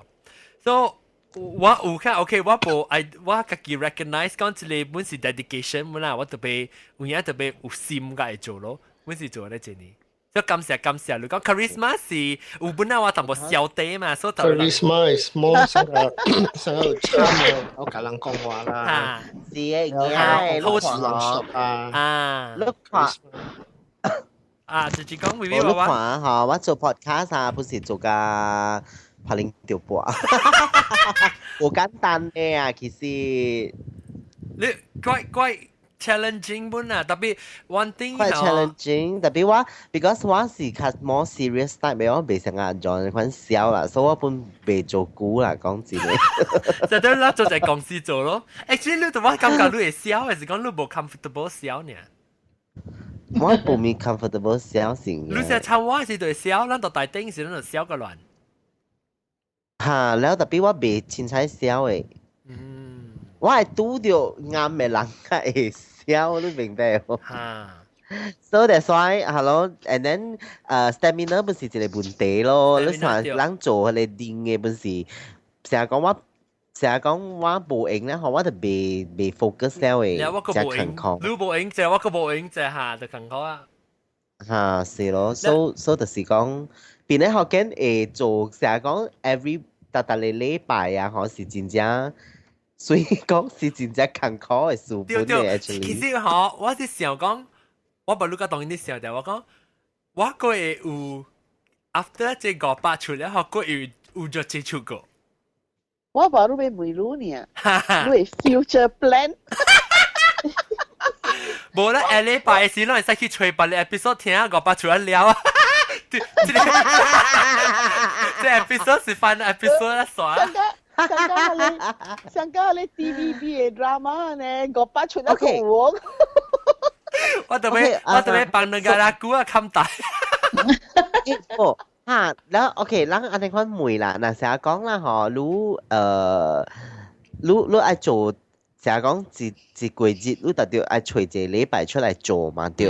So 我有看 OK， 我自己 recognize 講這個本是 dedication 本啦，我特別有嘢特別有心嘅做咯，本是做咧這呢。所以感謝你講 charisma 是有本來我淡薄小弟嘛，所以 charisma is more 成個 charm 我甲人講話啦，是嘅，好自然熟啊，你看直接講 Vivi 娃娃，哈，我做 podcast 啊，不是做個拍零條波啊，好簡單嘅啊，其實你怪。challenging 本啊，特別 one thing 係 challenging， 特別我 because 我是較 more serious type，我未成日做款笑啦，所以我本未做股啦，講真嘅。就等啦，做就係公司做咯。Actually， 你同我感覺你會笑，還是講你冇 comfortable 笑呢？我冇咪 comfortable 笑先嘅。你成日參我時就會笑，咱到大頂時咱就笑個亂。嚇，แล้ว特別我未凊彩笑誒。我係拄到啱嘅人嘅笑，你明白冇？So that's why hello，and then stamina 本是一個問題咯。你話人做佢哋練嘅本是，成日講我無用咧，我就未 focus 了誒，只勤抗。你無用就我個無用就下就勤抗啊。嚇，是咯，so 就是講，變咧學緊誒做，成日講 every 特禮拜啊，我是真正。所以講是真正坎坷嘅事本嘅 actually。其實嗬，我啲時候講，我無你個當然啲時候就我講，我個會有 after 這個8出咧，我個有咗這出個。我baru may mulu niya。你 future plan。無啦，下禮拜時攞嚟使去吹白你 episode 聽下5-8出嚟聊啊。這 episode 是 final episode 啦，爽。Sangka le TVB drama ne gopa chuna ko wong. 我特別幫negara ku 啊冚大。哦，嚇，แล้วโอเค咱อันนี้款梅啦，嗱成日講啦嗬，你愛做成日講一季節，你特別愛找一個禮拜出來做嘛對，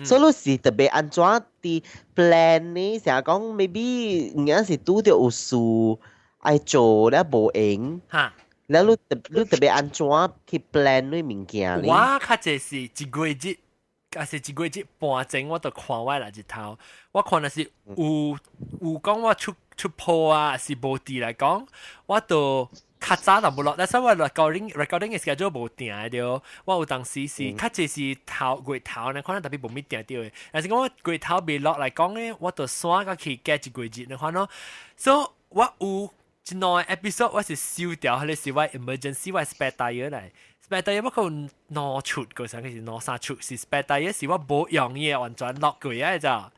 所以你是特別安怎啲 plan 呢？成日講 maybe 有陣時拄到有事。愛做了無用。嚇。แล้วรู้特別安怎去 plan 啲物件呢？我較就是一個月，還是一個月半前，我就看我日頭。我看的是有講我出鋪啊，是無地來講，我就較早就冇落。但係我 recording 嘅 schedule 無定嘅，我有當時是較就是月頭呢，可能特別無咩定掉嘅。但是講我月頭未落來講呢，我就選個去加一個月，你看咯。所以我有。一兩個 episode 我是燒掉，佢哋是我 emergency 我 spare tire 嚟 ，spare tire 我佢攞出嗰陣，佢是攞三出，是 spare tire 是我冇用嘅，完全落過嘅咋。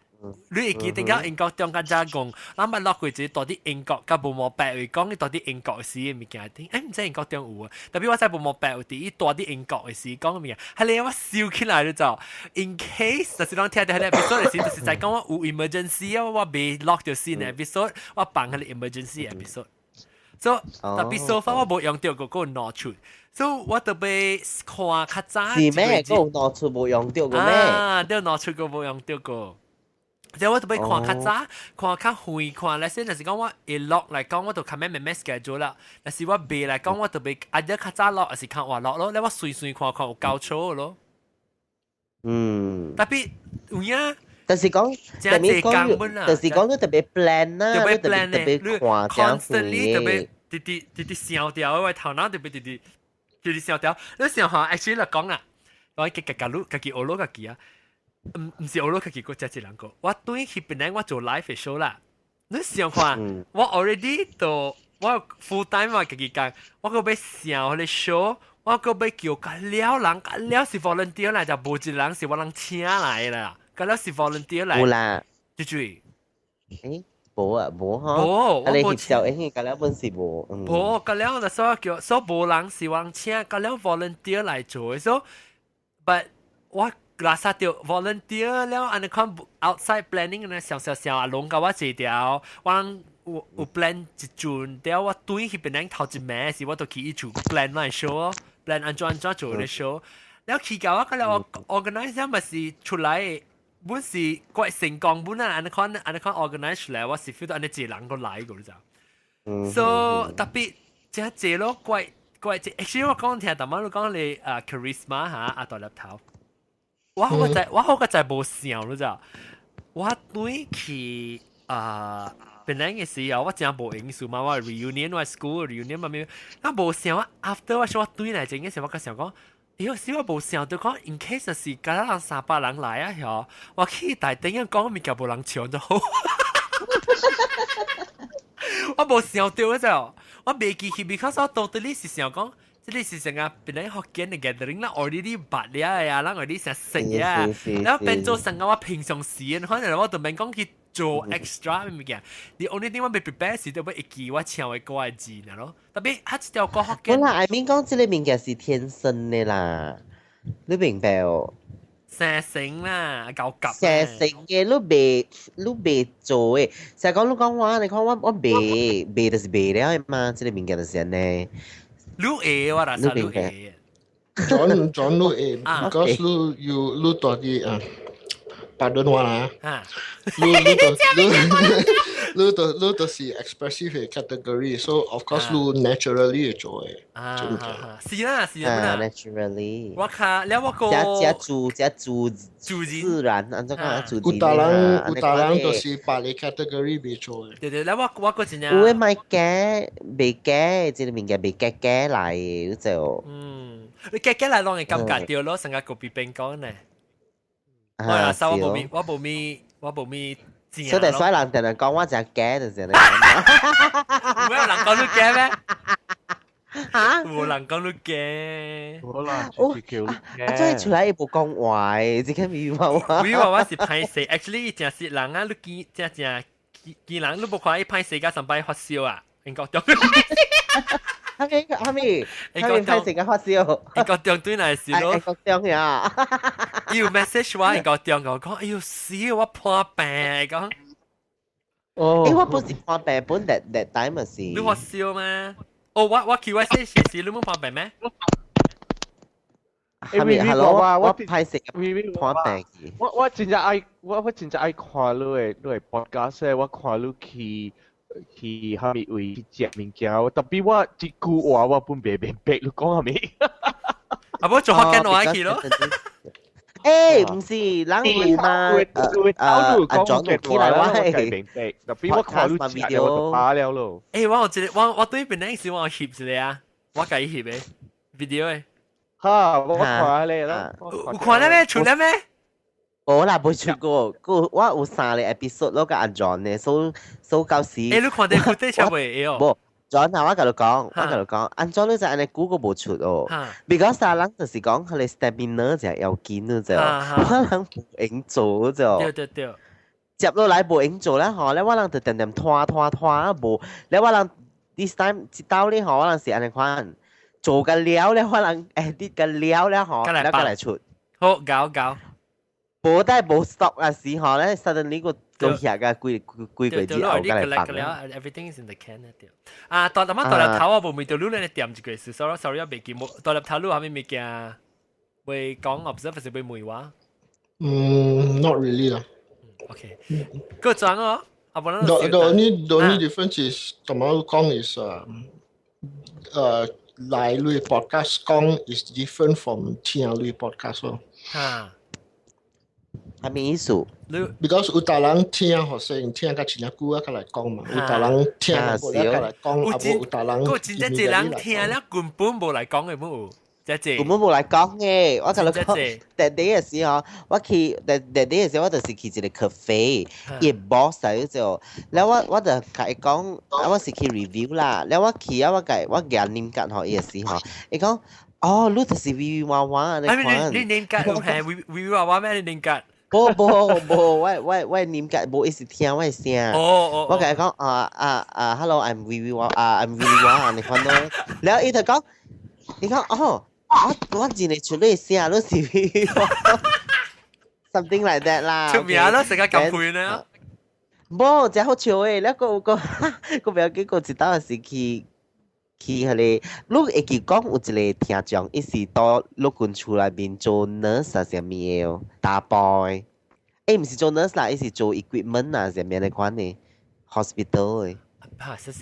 你會記得講英國中間加講，咱咪落過只多啲英國，甲無毛白會講啲多啲英國事嘅物件啲，唔知英國中有啊，特別我真無毛白有啲多啲英國嘅事講嘅物件，係你我燒起來咗就 ，in case 就是講聽到喺 episode 嘅時，就是在講我有 emergency 啊，我未落條線 episode，我放喺 emergency episode。所以特別 so far 我冇用到嗰個攞出，所以我特別看較早。是咩？嗰個攞出冇用到個咩？啊，都攞出個冇用到個。即係我特別看較早，看較遠看咧，先就是講我一落嚟講，我就看咩 schedule 啦。但是我未嚟講，我特別阿啲較早落，還是看話落咯。你我隨看有夠錯咯。特別有影。但是講，但是講你特別 plan 啦，特別看constantly 特別直燒掉，我頭腦特別直燒掉。你想下 actually 嚟講啦，我家己學攞家己啊，唔是學攞家己個只人個。我對佢本來我做 live show 啦，你想看我 already 到我 full time 我家己講，我個要燒你 show，我個要叫個了人，了是 volunteer 嚟，就無一人是我人請來啦。嗰啲是 volunteer 嚟。冇啦。對對。誒，冇啊，冇呵。冇。你協調誒，嗰啲本是冇。冇，嗰啲就所叫所冇人是往請，嗰啲 volunteer 嚟做，所以 ，but 我拉薩掉 volunteer 了，安尼看 outside planning 呢，小啊，攏甲我做掉，我有 plan 一陣，掉我對佢本來頭一暝是我都去做 plan 嚟 show ，plan 安怎做嚟 show，แล้ว佢教我嗰啲 organize 咪是出來。本是怪成功本啊，安尼看 organize 出來，我是 feel 到安尼一人個來個就，so 特別真係咯，怪 actually 我講聽，但係我講你charisma 嚇啊大粒頭，我好個就無想咯就，我對佢本來嘅時候我真無應數嘛，我 reunion 我 school reunion 嘛咩，我無想after 我想我對嚟整嘅時候，我個想講。有時我無想到講 ，in case 是隔人300人來啊，嗬，我去大頂樣講物件無人搶就好。我無想到嗰陣，我未記起 ，because 我 totally 是想講，即係是成個本來學見嘅 gathering 啦 ，already 白了呀，啦 already 成食呀，然後變做成個我平常時，可能我都未講去做 extra 物件。The only thing 我未 prepare 是都要記我唱嘅歌嘅字咯。特別一條歌學見。我啦，I mean 講這個物件是天生嘅啦，你明白哦？生成啦，夠急。生成嘅，你未做嘅，成日講你講話，你講我未就是未了嘛，這個物件就是安尼。你會我啦，你會。John 你會，because 你多啲pardon 我啦，你都是 expressive 嘅 category，so of course 你 naturally 做嘅，是啦，naturally。我看了我個，自然，安怎講自然。有大人都是把你 category 未做嘅。對，了我個真係。有誒咪假，未假，即係物件未假嚟嘅就。你假嚟攞嚟感覺掉咯，成個個別邊講呢？我啦，所以我冇咪。所以但係人哋講我就假，就是你講。冇人講你假咩？嚇？冇人講你假。冇啦，直接叫假。所以出來一部講壞，只係咪話？咪話我是歹勢 ，actually 真係人啊！你真人，你冇看伊歹勢加上擺發燒啊？英國中。哈咪，歹勢加發燒。英國中對嚟是咯。英國中呀。要 message 我英國中我講，哎呦死我破病講。哦。我本是破病，本 that time 是。你發燒咩？哦，我叫我 message 是你冇破病咩？係咪 ？Hello， 我歹勢破病。我真係愛看你嘅 podcast，我看你去去哈咪位去食物件，特別我一句話我本袂明白，你講下咪？啊，不做福建話去咯。誒，唔是，人會嘛？講嘅話啦，我係明白，特別我看你食嘅我就怕了咯。誒，我對邊陣時我翕一個啊，我計翕嘅 video 誒。嚇，我看你啦。有看咧咩？出咧咩？冇啦，冇出過。我有3個 episode 咯，個阿 John 咧，數到時。誒，你看啲 footage 未哦？冇。John 我甲你講，安怎你就安尼估個無出哦。because 人就是講佢哋 stamina 就要緊咯，就我人無應做就。對。接落來無應做啦，嗬！你我人就點拖，無。你我人 this time 一刀咧，嗬，我人是安尼款做個料咧，我人edit 個料咧，嗬，แล้วก็嚟出。好，搞。無但係無 stop 啊時候咧 ，suddenly 個下個幾個字後個嚟放。Everything is in the can 對。啊，大粒頭啊，無咪到擼咧點一句事 ，sorry 未見冇。大粒頭擼係咪未見？會講 observe 還是會梅話？Not really 啦。OK，個裝哦，啊不然。The only difference is 同埋講 is 來類 podcast 講 is different from 聽類 podcast 咯。嚇。係咩意思 ？Because 有大人聽學生聽個真久啊，佢嚟講嘛。有大人聽過咧，佢嚟講，啊無有大人。個真正人聽咧，根本冇嚟講嘅冇，真正。根本冇嚟講嘅，我同你講，第第嘅時候，我去第第嘅時候，我就是去一個 cafe， 伊 boss 喺度，แล้ว我就佢講，我是去 review 啦，แล้ว我去啊，我揀念格學嘅時候，伊講，哦，你就是วิว娃娃你看。你念格係วิว娃娃咩？你念格？冇，我念格冇意思聽我聲。我佢講hello，I'm Vivi I'm Vivi 你看到？然後伊就講，你講哦，我真係出你聲，都是 Vivi，something like that 啦。出名咯，成日咁配呢？冇，真好笑誒！然後個唔要幾個一道是去迄個，你會記講有一個聽眾，伊是到陸軍厝內面做 nurse 啊，啥物嘢打包誒。唔是做 nurse 啦，伊是做 equipment 啊，啥物嚟款呢 hospital 誒。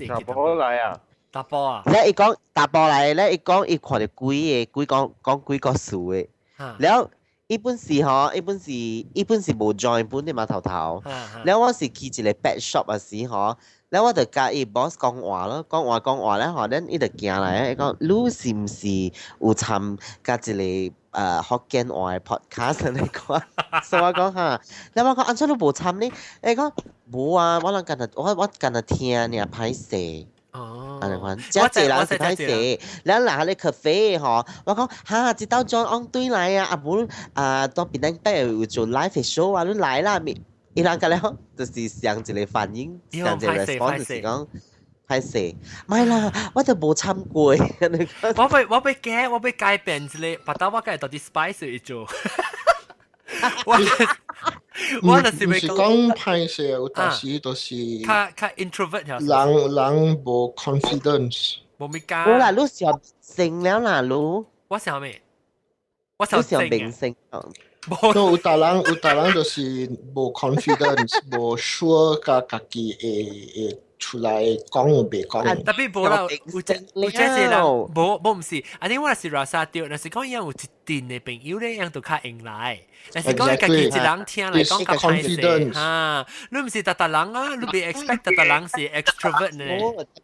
打包來啊！打包啊！咧伊講打包來咧，伊講伊看到幾個數誒。然後伊本是無 join 本啲嘛頭。然後我是去一個 pet shop 啊時嗬。แล้วว่าเด็กกับอีบอสกองว่าแล้วกองว่าแล้วหอนั้นอีเด็กแก่อะไรก็รู้สิมสิอุทำกับจิเลยฮอกเกนออยพอดคาสต์อะไรก็สวัสดีค่ะแล้วว่าก็อันฉันรู้บุทำนี่ก็บัวว่าเรากันว่ากันเทียเนี่ยไพ่เสอะไรกันจ้าเจริญสิไพ่เสแล้วหลังในคาเฟ่หอว่าเขาจิตเอาจอนอ่องตุ้ยไรบุตัวปิดนั่งไปอยู่做 live show รู้ไรล่ะมี伊人個了，就是上一個反應，上一個 response 就是講歹勢，唔係啦，我就冇參過。我被改變一個，把刀我改到啲 spice 去做。我就是咪講歹勢，有時都是較 introvert 人冇 confidence。冇咪加。我啦，你上性了啦，你。我想咩？我想明星。有大人就是無 confidence， 無 sure 甲家己會出來講有袂講。特別無啦，有這些人無唔是，安尼我是拉薩掉，但是講有一陣嘅朋友咧，樣都較用來。但是講家己一人聽來講較歹勢嚇，你唔是特人啊，你別 expect 特人是 extrovert 呢。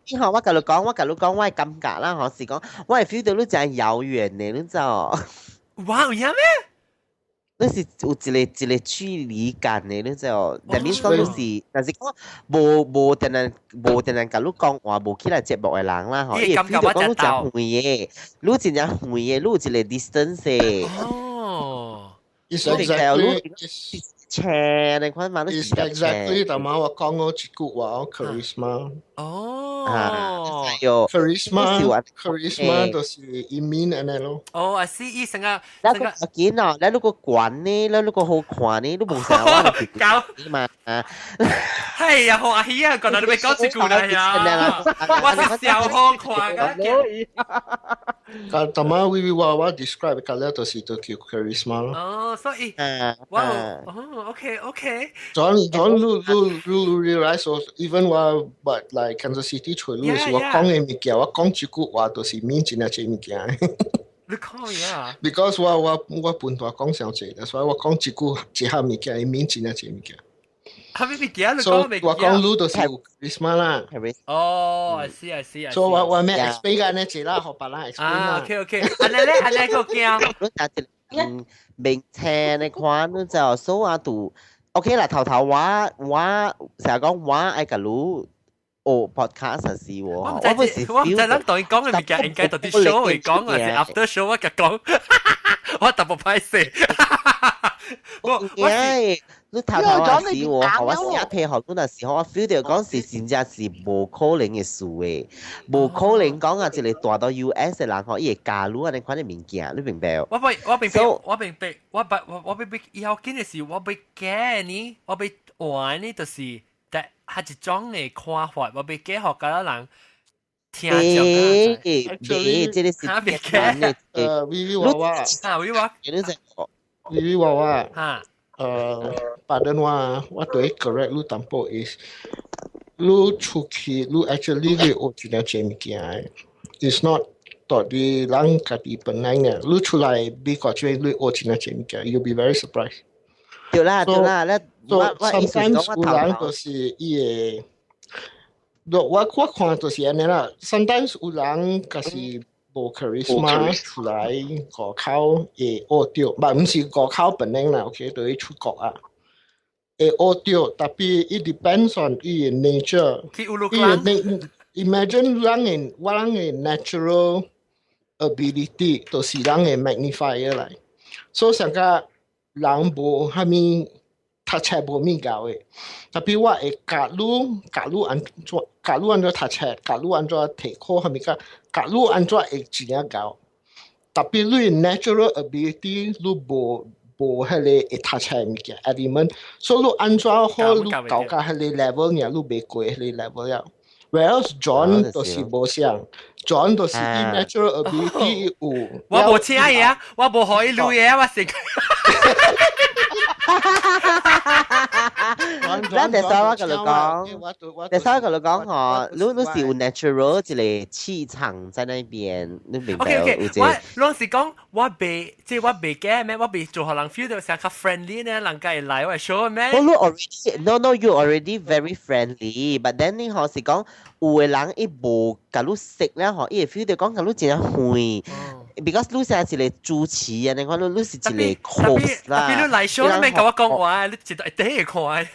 以後我甲你講，我係感覺啦，我是講，我係 feel 到你真係遙遠嘅，你知道？哇，有咩？你是有一個距離感嘅，你知道？但係講你是，但是講無定人甲你講話無起來節目嘅人啦，嗬，伊 feel 到講你真遠嘅，你真正遠嘅，你有一個 distance 嘅。哦。It's exactly 斜你看嘛，你 It's exactly 頭先我講嗰一句話 charisma。哦，有 charisma 就是移民安尼咯。哦，I see，伊成個แล้วก็กินเนาะแล้วลูกก็กวนนี่แล้วลูกก็好看นี่ลูก冇成日話你搞嘛。係啊，好阿姨啊，覺得你咪講住句呀，我是小康看嘅。咁同埋我 describe 嘅咧，就是都叫 charisma 咯。哦，所以哇，哦，OK，John realize even 我 but like Kansas City 除咗是我講嘅物件，我講一句話都是面真係這物件。你講嘢啊 ？Because 我本來講上濟，所以我講一句一下物件，面真係這物件。係咪物件？你講咩？我講路都是 charisma 啦。哦，I see。所以我咩 explain 緊呢？係啦，學白啦 explain 啦。OK，安尼個驚。名車你看你就所以都 OK 啦，頭我成日講我愛個路。podcast 是喎，我唔知諗同你講嘅物件，應該到啲 show 嚟講，還是 after show 我講，我特別歹勢。你頭是喎，我寫配合嗰陣時候，我 feel 到講是真正是無可能嘅事誒，無可能講啊！一個大到 US 嘅人可以加入啊！你看啲物件，你明白？我明白，以後見嘅事，我被驚呢，我被玩呢，就是。但係一種嘅看法，我被幾學嘅人聽着。這個是別嘅。Vivi 娃娃。Vivi 娃娃。Pardon 我對 correct 你淡薄 is， 你出去你 actually 你學一樣嘢物件 ，it's not 到底人家己本來嘅，你出來美國這邊你學一樣嘢物件 ，you'll be very surprised。對啦，咧。So sometimes 有人就是伊個，我看就是安尼啦。Sometimes 有人就是無 charisma 出來外口會學到，唔是外口本人啦 ，OK， 對出國啊，會學到，但係 it depends on 伊個 nature。Imagine 我人嘅 natural ability 就是人嘅 magnifier 嚟，所以成個人無蝦米。讀冊無咪夠誒，特別我會教你安怎讀冊，教你安怎提課，係咪講教你安怎會真正夠？特別你 natural ability 你無迄個會讀冊物件 element， 所以你安怎好你夠到迄個 level 呢？你未過迄個 level 了。Whereas John 就是無像 ，John 就是 natural ability 有。我無請嘢，我無可以錄嘢，我食。嗱，第三我同你講，你是有 natural 一個氣場在那邊，你明白？我當時講我未驚咩，我未做學人 feel 到成個 friendly 呢，人家會來我 show 咩？You already very friendly，but then 你學是講有個人伊無甲你識咧，伊會 feel 到講甲你真係會。Because 你成係一個主持啊，你講你是一個 host 啦。特別你嚟 show 你咪甲我講話，你一定會看。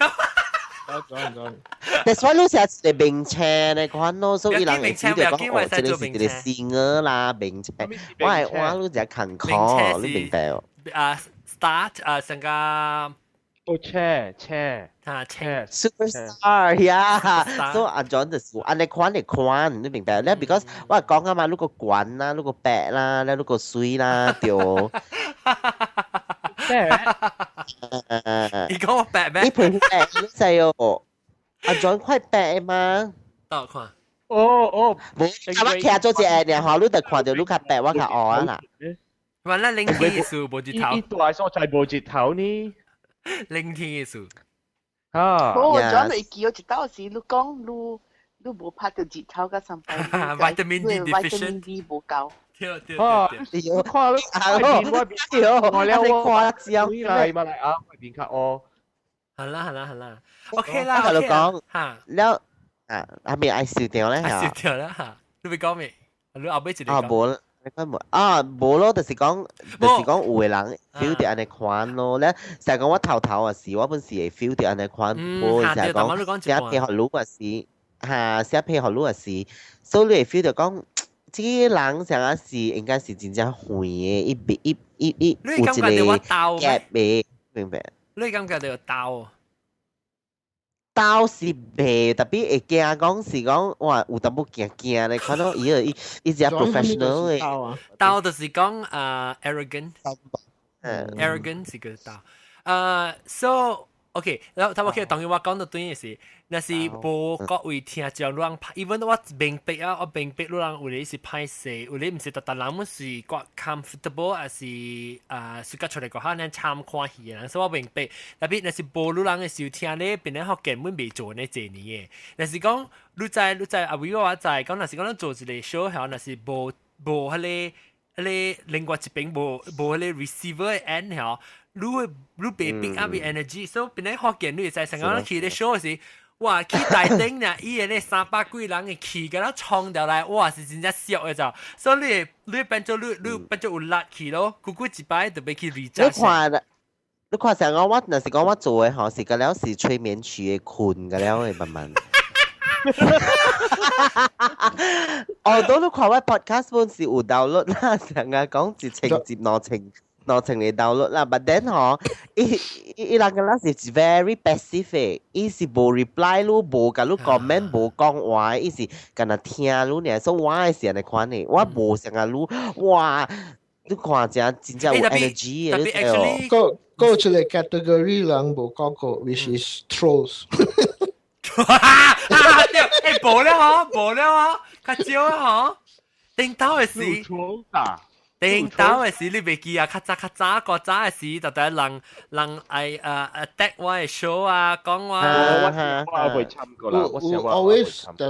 That's why 你成係一個名車，你講咯，所以人會知道講哦，真係是一個singer啦，名車。我係你就係看課，你明白？start 成個。車 superstar 呀，所以阿 John 就是安尼款嚟款，你明白咧 ？Because 我講啊嘛，你個滾啦，你個白啦，你個水啦，對。你講我白咩？你皮膚白你知哦，阿 John 快白嘛？得看。哦，冇，啱啱騎咗隻誒，然後你就看到你較白，我較紅啦。話咧零天數無節頭。呢大所在無節頭呢？零天嘅數。John 會記我一道時，你講你無拍到節頭嘅上班。Vitamin D deficient。Vitamin D 無夠。你看你我誇張嚟嘛嚟啊！邊卡哦。係啦。OK 啦。我同你講嚇，แล้ว係咪愛笑掉咧？笑掉啦嚇！你會講咩？你後尾一個講。無咯，就是講有個人 feel 到安尼款咯。咧成日講我頭啊時，我本時會 feel 到安尼款，無成日講寫配合路啊時，寫配合路啊時，所以你會 feel 到講，這個人成日是應該是真正會嘅，一有一個 gap 嘅，明白？你感覺到有鬥？到是袂，特別會驚講是講哇有淡薄驚驚咧，看到伊個伊只 professional 嘅。到就是講arrogant 是個到。so OK， 然後頭先當然我講到對嘅是，那是無各位聽眾路人，even 我明白啊，我明白路人有啲是歹勢，有啲唔是特特人們是覺 comfortable， 還是是覺出嚟個可能參看戲嘅人，所以我明白。特別那是無路人嘅收聽咧，邊啲學根本未做呢這年嘅。那是講你知阿偉我知，講那是講咱做一個 show 後，那是無迄個另外一邊無迄個 receiver 嘅 end 後。你被 pick up 嘅 energy， 所以變咧學見你在成個去咧 show 時，哇去大頂呢，伊個咧300幾人嘅去，咁樣衝掉來，哇是真正笑嘅就，所以你變咗你變咗有力氣咯，咕咕一擺就俾佢 reject。你看成我若是講我做嘅吼，是個了是催眠曲嘅困個了嘅慢慢。although 你看我 podcast 本是有 download 啦，成日講一情接兩程嚟 download 啦 ，but then 嗬，伊人個啦是 very specific， 伊是無 reply 咯，無甲你 comment， 無講話，伊是干那聽咯呢，所以我係成日看呢，我無成日咯，哇，你看真正有 energy 嘅，個一個 category 人無講過 ，which is trolls。誒，無了嗬，較少啊嗬，頂到嘅事。頂到嘅時，你袂記啊？較早個早嘅時，就係人係attack 我嘅 show 啊，講我。我會參過啦，我成日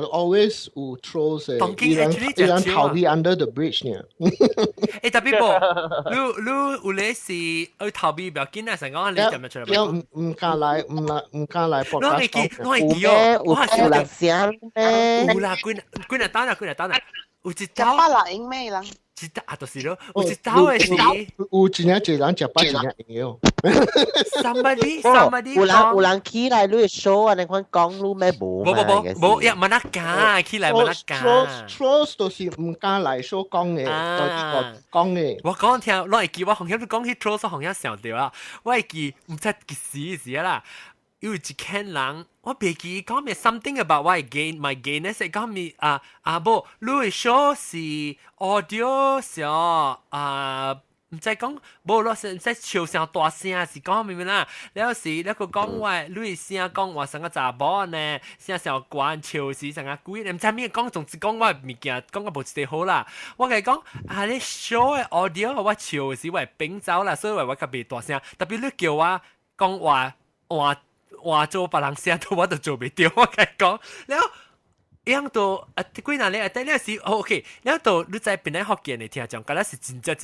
always 有 trolls 嘅，伊人逃避 under the bridge 呢。誒，特別噃，你有咧是去逃避唔要緊啊，成講你點樣出嚟？唔敢來 podcast。我係記哦，我係有人聲咩？有啦，幾日單啊，有一招。巴拉英咩啦？一打就是咯，有一刀嘅是，有真正濟人食飽真正餓。somebody，有人起來你 show 啊，你看講你咩無？冇，一問得假，起來問得假。trolls 就是唔敢來 show 講嘅，講嘅。我講聽，我會記我紅曉你講起 trolls， 紅曉想到啊，我會記唔知幾時啦。有一群人，我袂記講咩 something about my gain 是講咩無，你會 show 是 audio 上唔知講無咯，是唔使笑聲大聲是講咩咩啦，然後是那個講我你聲講話成個查某呢，聲上關笑是成個鬼，唔知咩講，總之講我物件講個無一個好啦，我係講你 show 嘅 audio 我笑是為變走啦，所以我較袂大聲，特別你叫我講話做別人聲都我都做唔到，我係講，然後樣到幾年咧，但係是 OK， 然後到你在邊咧學見嚟聽講，嗰啲是真正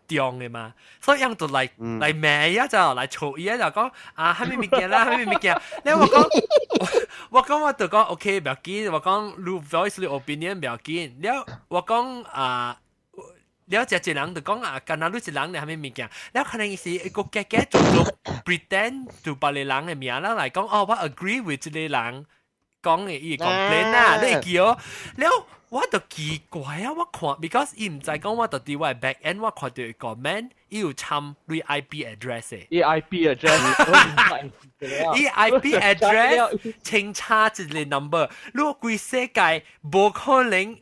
重嘅嘛，所以樣到嚟罵一就嚟嘈一就講蝦米物件啦，蝦米物件，然後我講我就講 OK 唔要緊，我講你 voice 你 opinion 唔要緊，然後我講了解一人就講干那你一人咧，係咪物件？แล้ว可能是一個假做 pretend 做別個人嘅名啦嚟講，我 agree with 呢個人講嘅伊 complain 啊，你會記哦。แล้ว我就奇怪啊，我看 because 伊唔知講我到底我 back end 我看到一個 comment， 伊有參你 IP address 嘅。伊 IP address， 伊 IP address 清查一個 number， 如果規世界無可能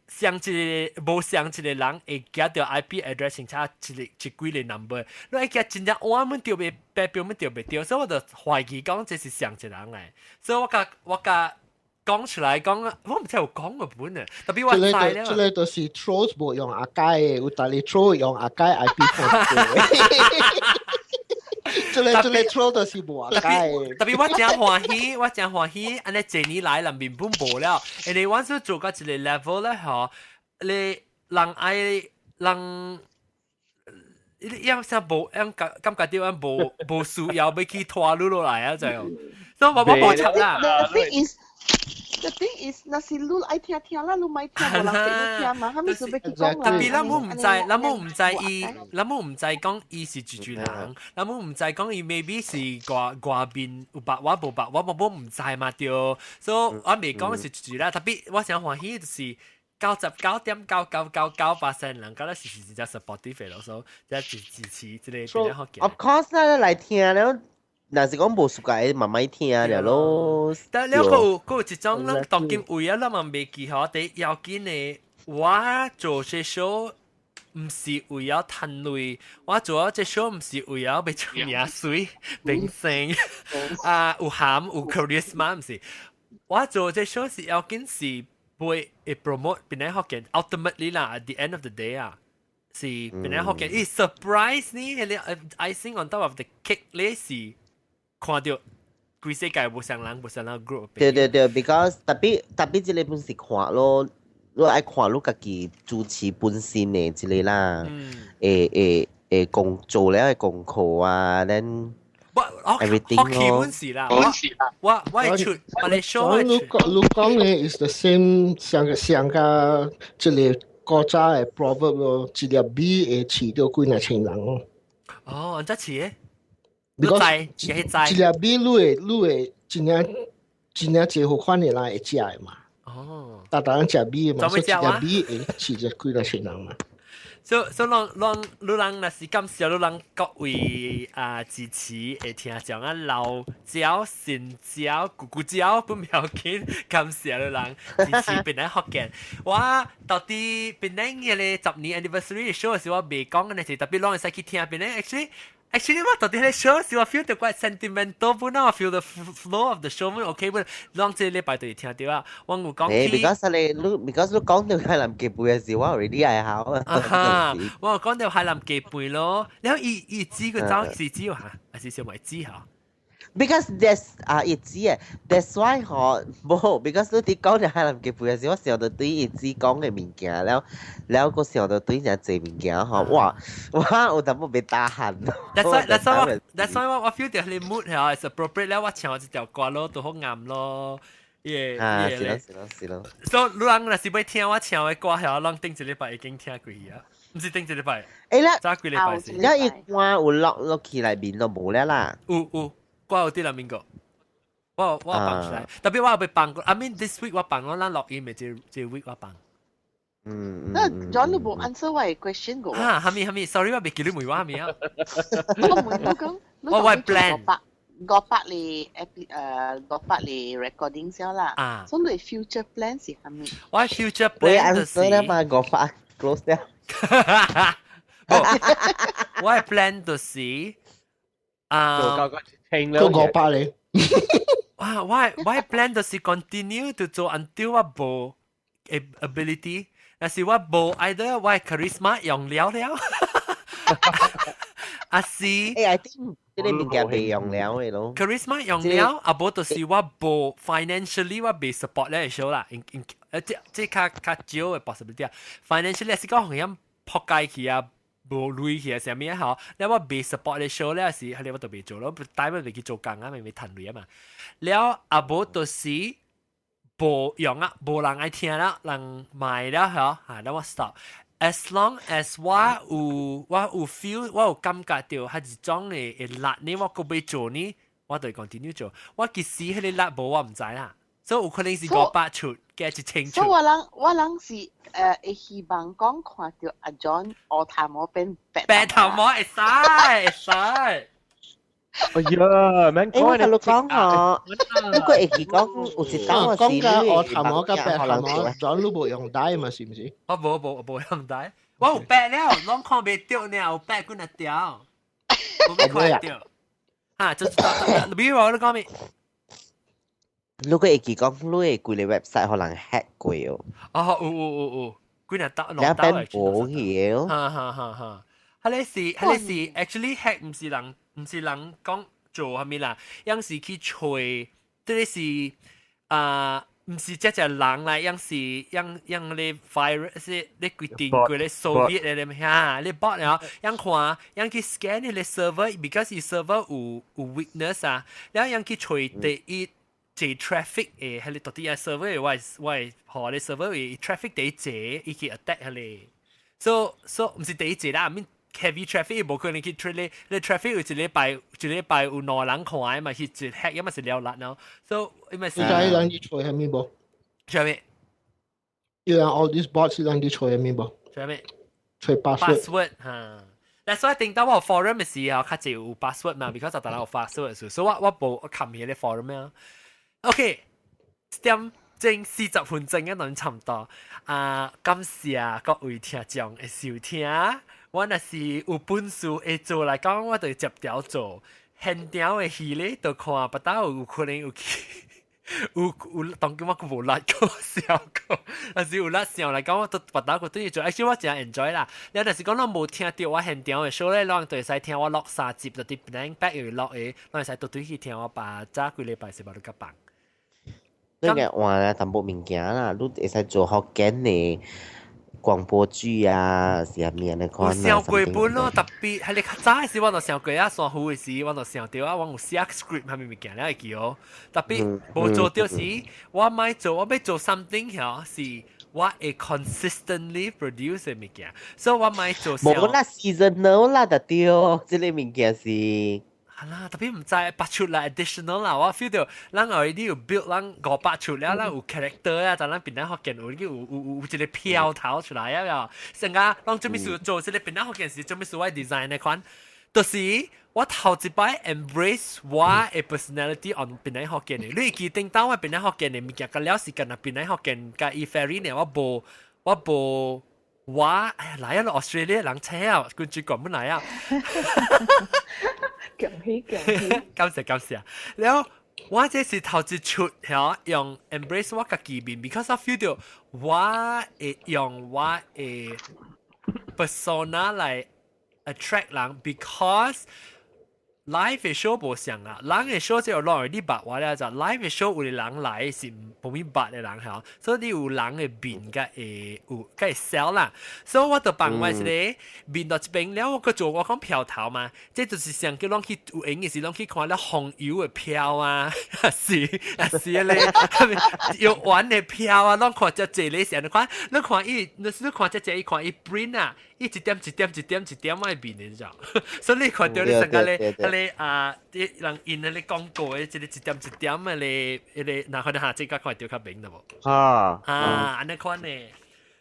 上一個無上一個人會記到 IP address 清查一幾個 number， 你會記真正我們對袂白標們對袂對，所以我就懷疑講這是上一個人嚟，所以我甲講出來講，我唔知有講個本啊，特別我知咧。這個就是 trolls 無用阿佳嘅，有但係 troll 用阿佳 IP phone 嘅。這個 troll 就是無阿佳嘅。特別我真歡喜，安尼這年來人面本無了，人哋我所做到一個 level 咧，嗬，你人愛人。因啥無，因感覺到因無需要要去拖你落來啊，就，所以我冇插啦。The thing is， 那是你愛聽啦，你咪聽，無人俾你聽嘛，佢咪就要去講啦。特別咱們唔知講伊是住人，咱們唔知講伊 maybe 是外邊有白話無白話，我唔知嘛對，所以我未講是住啦。特別我想歡喜就是99.9999%人覺得是真正 supportive 咯，所以即係支持之類嘅學嘅。Of course 啦，嚟聽了。若是講無暑假，慢慢聽了咯。但了個一種咱當今為啊，咱嘛未記好，第要緊嘅，我做這 show 唔是為了賺錢，我做這 show 唔是為了被出名水、明星有涵有 charisma 唔是，我做這 show 是要緊是會 promote 邊個學嘅 ，ultimately 啦 ，at the end of the day 啊。是邊個學嘅？surprise 呢？係 icing on top of the cake 咧是看到規世界無相人 group。對，because 特別即個本是看咯，你愛看你家己主持本身嘅之類啦。做了嘅功課啊，then everything 咯。本事啦，我出我哋 show 你講嘅 is the same 像個即個。國家嘅 proverb 咯，一粒米會飼到幾多千人咯。哦，真係？你一粒米你會真濟好款嘅人會食嘅嘛？哦，大人食米嘛，所以一粒米會飼到幾多千人嘛？所以你人若是感謝你人各位支持會聽講老椒、新椒、咕咕椒不要緊，感謝你人支持邊個學嘅。我到底邊個嘅10年 anniversary show 時我未講嘅係特別攞嚟去聽邊個 actually 我到底喺 show 時我 feel 到怪 sentimental 本來我 feel the flow of the show 本 OK 本當這禮拜都會聽到啊，我有講起。because 你講到海南雞背嘅時候，我 already 係考啊。我講到海南雞背咯，然後伊知個招是知嚇，還是小米知嚇？Because that's 伊知嘅 ，that's why 冇 because 你講到海南雞背嘅時候，我想到對伊知講嘅物件，แล้ว個想到對人濟物件嚇，哇！我淡薄被打喊。That's why 我 feel 到你 mood 係 is appropriate แล้ว我唱一條歌咯，都好啱咯。是咯。所以你人若是要聽我唱嘅歌，係我頂一禮拜已經聽過啊，唔是頂一禮拜。早幾禮拜先。因為我有落起來面都冇啦。有。我有啲啦，邊個？我放出來，特別我有被放過。I mean this week 我放我咱錄音嘅這 week 我放。那 John 你冇 answer 我嘅 question 個。係咪 ？Sorry 我未記你問我係咪啊？我問你講，我 plan 500嚟 recording 先啦。所以你 future plan 是係咪？我 future plan 就是。我 answer 嘛500 close 掉。我 plan 就是個500嚟。哇！我 plan 就是 continue to 做 until 我冇 ability， 但是我冇 either 我 charisma 用了。啊是。I think 呢啲物件未用了嘅咯。charisma 用了，啊冇就是我冇 financially 我被 support 咧少啦，即較少嘅 possibility 啊。financially 是講係咁撲街去啊。無累去啊，啥物啊吼？แล้ว我被 support 嘅 show 咧是，你我都未做咯，帶咪未去做工啊，咪趁累啊嘛。แล้ว啊無就是無用啊，無人愛聽啦，人買啦嗬，แล้ว我 stop。As long as 我有 feel， 我有感覺到係一種嘅力呢，我個要做呢，我就 continue 做。我其實迄個力無我唔知啦，所以有可能是500出嘅一清楚。所以我人是。會希望講看到阿 John 黑頭毛變白頭毛會使。哎呀，免講你講哦，不過會講有一檔我講嘅黑頭毛跟白頭毛，John 你冇用帶嘛？是唔是？我冇用帶，我有白了，攏看袂到呢，有白嗰個條，我未看到。啊，就比如我你講咩？如果會講，你會規個 website 可能 hack 過哦。有，幾日得？兩邊保險。哈，係你是 actually hack 唔是人講做係咪啦？有時去吹，即係唔是只人啦，有時你 virus 你決定佢你 Soviet 你嚇，你 bot 啊，有看有去 scan 你 server，because 你 server 有 weakness 啊，然後有去吹第一。即 traffic 誒，係你到底係 server 喂，何你 server 誒 traffic 第一隻，伊去 attack 係你，所以唔是第一隻啦，I mean heavy traffic 冇可能去 trade 你 traffic 有一禮拜有2人看嘛，去一 hack 因為是了難咯，所以因為是。你睇人哋吹係咩噃？吹咩？要 all these bots 人哋吹係咩噃？吹咩？吹 password 嚇。但所以定到我 forum 嘅時候，較濟有 password 嘛 ，because 就等我 password 嘅，所以我冇冚起啲 forum 啊。OK， 點正40分鐘嘅能差唔多。感謝各位聽眾嘅收聽。我若是有本事會做來講，我就接條做。現條嘅戲咧，就看不到有可能有去。有當今我冇辣過笑過，但是有辣笑嚟講，我都不打過對做。actually 我真係 enjoy 啦。你但是講我冇聽到我現場嘅 show 咧，讓對使聽我落3集，就啲 blank back 又落嘅，讓使到對去聽我把早幾禮拜是把都夾棒。你嘅話咧，淡薄物件啦，你會使做福建嘅廣播劇啊，是下面嘅款啊。有上過本咯，特別係你較早嘅時，我就上過啊，算好嘅時，我就上到啊，我有寫 script 係咪物件咧會記哦。特別冇做到時，我咪做，我要做 something 嚇，是我會 consistently produce 嘅物件，所以我咪做。冇啦 seasonal 啦，就對，即個物件是。係啦，特別唔知拔出來 additional 啦，我 feel 到，咱 already 有 build 咱500出了，咱有 character 啊，但咱邊仔學見有一個飄頭出來啊，成個咱做咩事做，即個邊仔學見是做咩事我 design 嘅款，就是我頭一擺 embrace 我嘅 personality on 邊仔學見嘅，你記定當我邊仔學見嘅物件，個了時間啊邊仔學見個 e-ferry 呢，我冇。哎呀，嚟啊！Australia 人車啊，跟住講乜嚟啊？恭喜恭喜！感謝。然後我這是頭一出嚇用 embrace 我嘅機面 ，because I feel 到我會用我嘅 persona 嚟 attract 人 ，because live 嘅 show 冇像啊，人嘅 show 只有攞你白話咧就 live 嘅 show 有啲人來是冇咩白嘅人嚇，所以你有人嘅面嘅有嘅 sell 啦，所以我就幫我是咧面到一邊了，我個做我講飄頭嘛，即就是想叫攏去有影嘅時攏去看咧紅油嘅飄啊，是咧，有玩嘅飄啊，攏看只這類時，你看你看只看伊 print 啊。一點外邊你知道，所以你看到你成個咧，啲人印嗰啲廣告嘅，一點嘅咧，嗱可能下即刻看到較明啦喎。安尼款呢，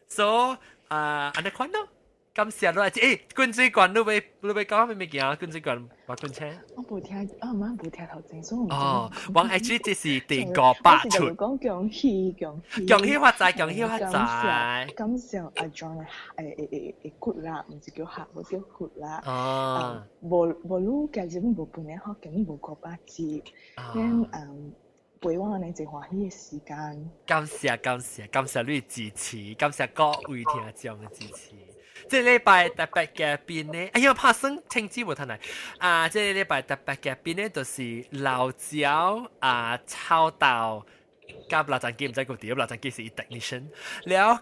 所以安尼款咯。感謝咯，君子館你要講咩物件？君子館話君車。我冇聽，冇聽頭前，所以我 actually 這是第500出。講恭喜發財，恭喜發財。感謝阿 John good 啦，唔是叫客，我叫 good 啦。無路介紹無半年學緊無過8節，陪我哋最歡喜嘅時間。感謝你支持，感謝各位聽眾嘅支持。這禮拜特別嘅邊呢？哎呀，拍生聽知冇睇嚟啊！這禮拜特別嘅邊呢，就是老椒炒豆加辣椒雞，唔知個點，辣椒雞是 technician แล้ว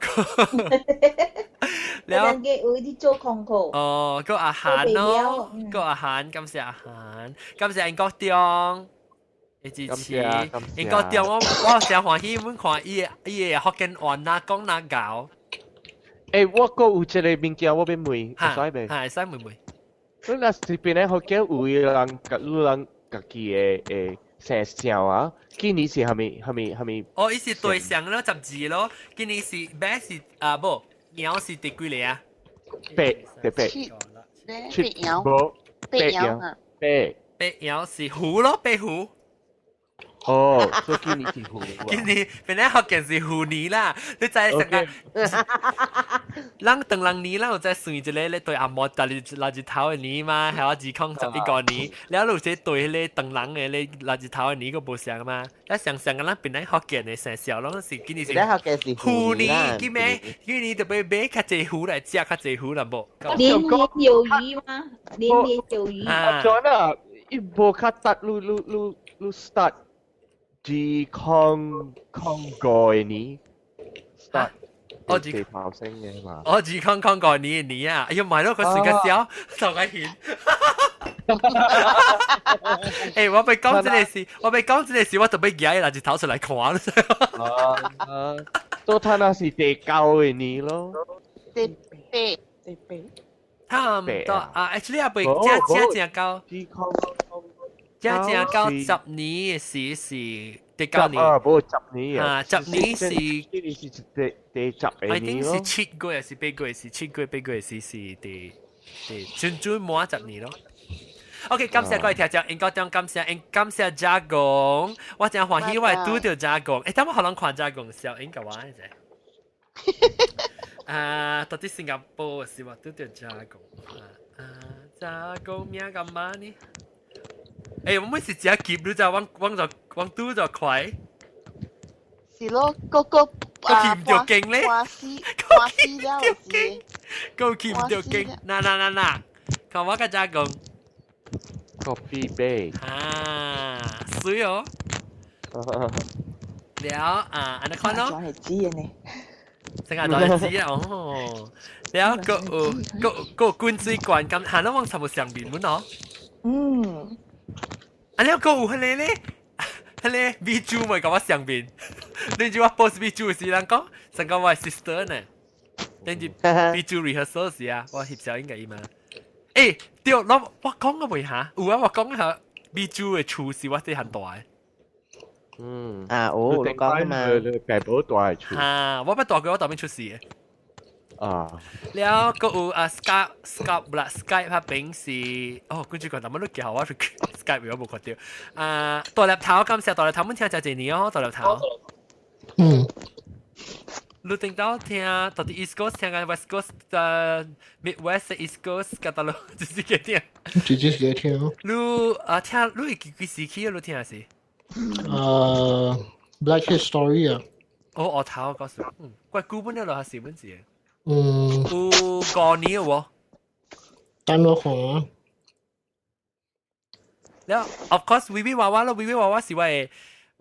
辣椒雞有啲做廣告。哦，個อาหาร咯，個อาหาร，感謝อาหาร，感謝英國中嘅支持。英國中我成歡喜，阮看伊嘅福建話哪講哪搞。我個有一個物件我要問，係咪？係，使問。你若是邊咧福建有人家己嘅生肖啊？今年是係咪？哦，伊是對上咯，12咯。今年是咩是冇，羊是第幾嚟啊？8羊是虎咯，壁虎。哦，所以今年是虎。今年本來學嘅是虎年啦，你就係成個，人等人年啦，我再算一個咧對阿莫搭垃圾頭嘅年嘛，係我211個年，然後有些對咧等人嘅咧垃圾頭嘅年個冇上嘛，一上嘅咱本來學嘅嘅成時候，攏是今年是虎年，今年就俾較濟虎來食，較濟虎啦冇。年年有餘嗎？年年有餘。John啊，伊無較達你 start。G 康過年 start 我地炮聲嘅嘛，我 G 康過年啊，哎呀買到個時間表就危險。我被講這件事，我就俾嘢拿住頭出嚟看。都睇那是第9嘅年咯，第8。差唔多actually 阿貝正高。正到10年嘅時是第9年。不過10年啊，10年是今年是第10嘅年咯。I think 是7個月是8個月是7個月8個月是第係轉轉滿10年咯。OK， 感謝各位聽眾，應該將感謝加工，我真歡喜我係拄到加工。等我可能看加工笑應該話啫。到底新加坡是話拄到加工加工咩咁嘛呢？我們是只夾你就往拄就快。是咯，個夾唔到勁咧，掛絲了是。個夾唔到勁，嗱，看我個加工。Coffee Bay 水哦。了安尼看咯。係知嘅呢。成日都係知哦。了個灌水罐咁，行得往全部上面滿哦。了個有迄個咧，迄個 B 豬咪講我上面，你知我 post B 豬時人講，成個我 sister 呢，跟住 B 豬 rehearsal 時啊，我翕相應該嘛。對，我講個未嚇，有啊，我講下 B 豬嘅厝是我啲很大嘅。你講嘛，計寶大係厝。我不大嘅，我當面出事嘅。แล้วก็Skype 啦 Skype ภาพเป็นสีคุณจุก่อนแต่ไม่รู้เกี่ยวว่า Skype 有冇看到ตัวแล็ปท็อป咁時ตัวแล็ปท็อปมัน聽就係你ตัวแล็ปท็อปรู้聽到聽到底 East Coast 聽緊 West Coast Midwest East Coast 嘅到咯直接聽รู้幾時去รู้聽係Black History 啊我頭告訴怪古本嘅咯係本字有過年喎，等我看啊。แล้ว of course วิวิวาวาแล้ววิวิวาวาสิว่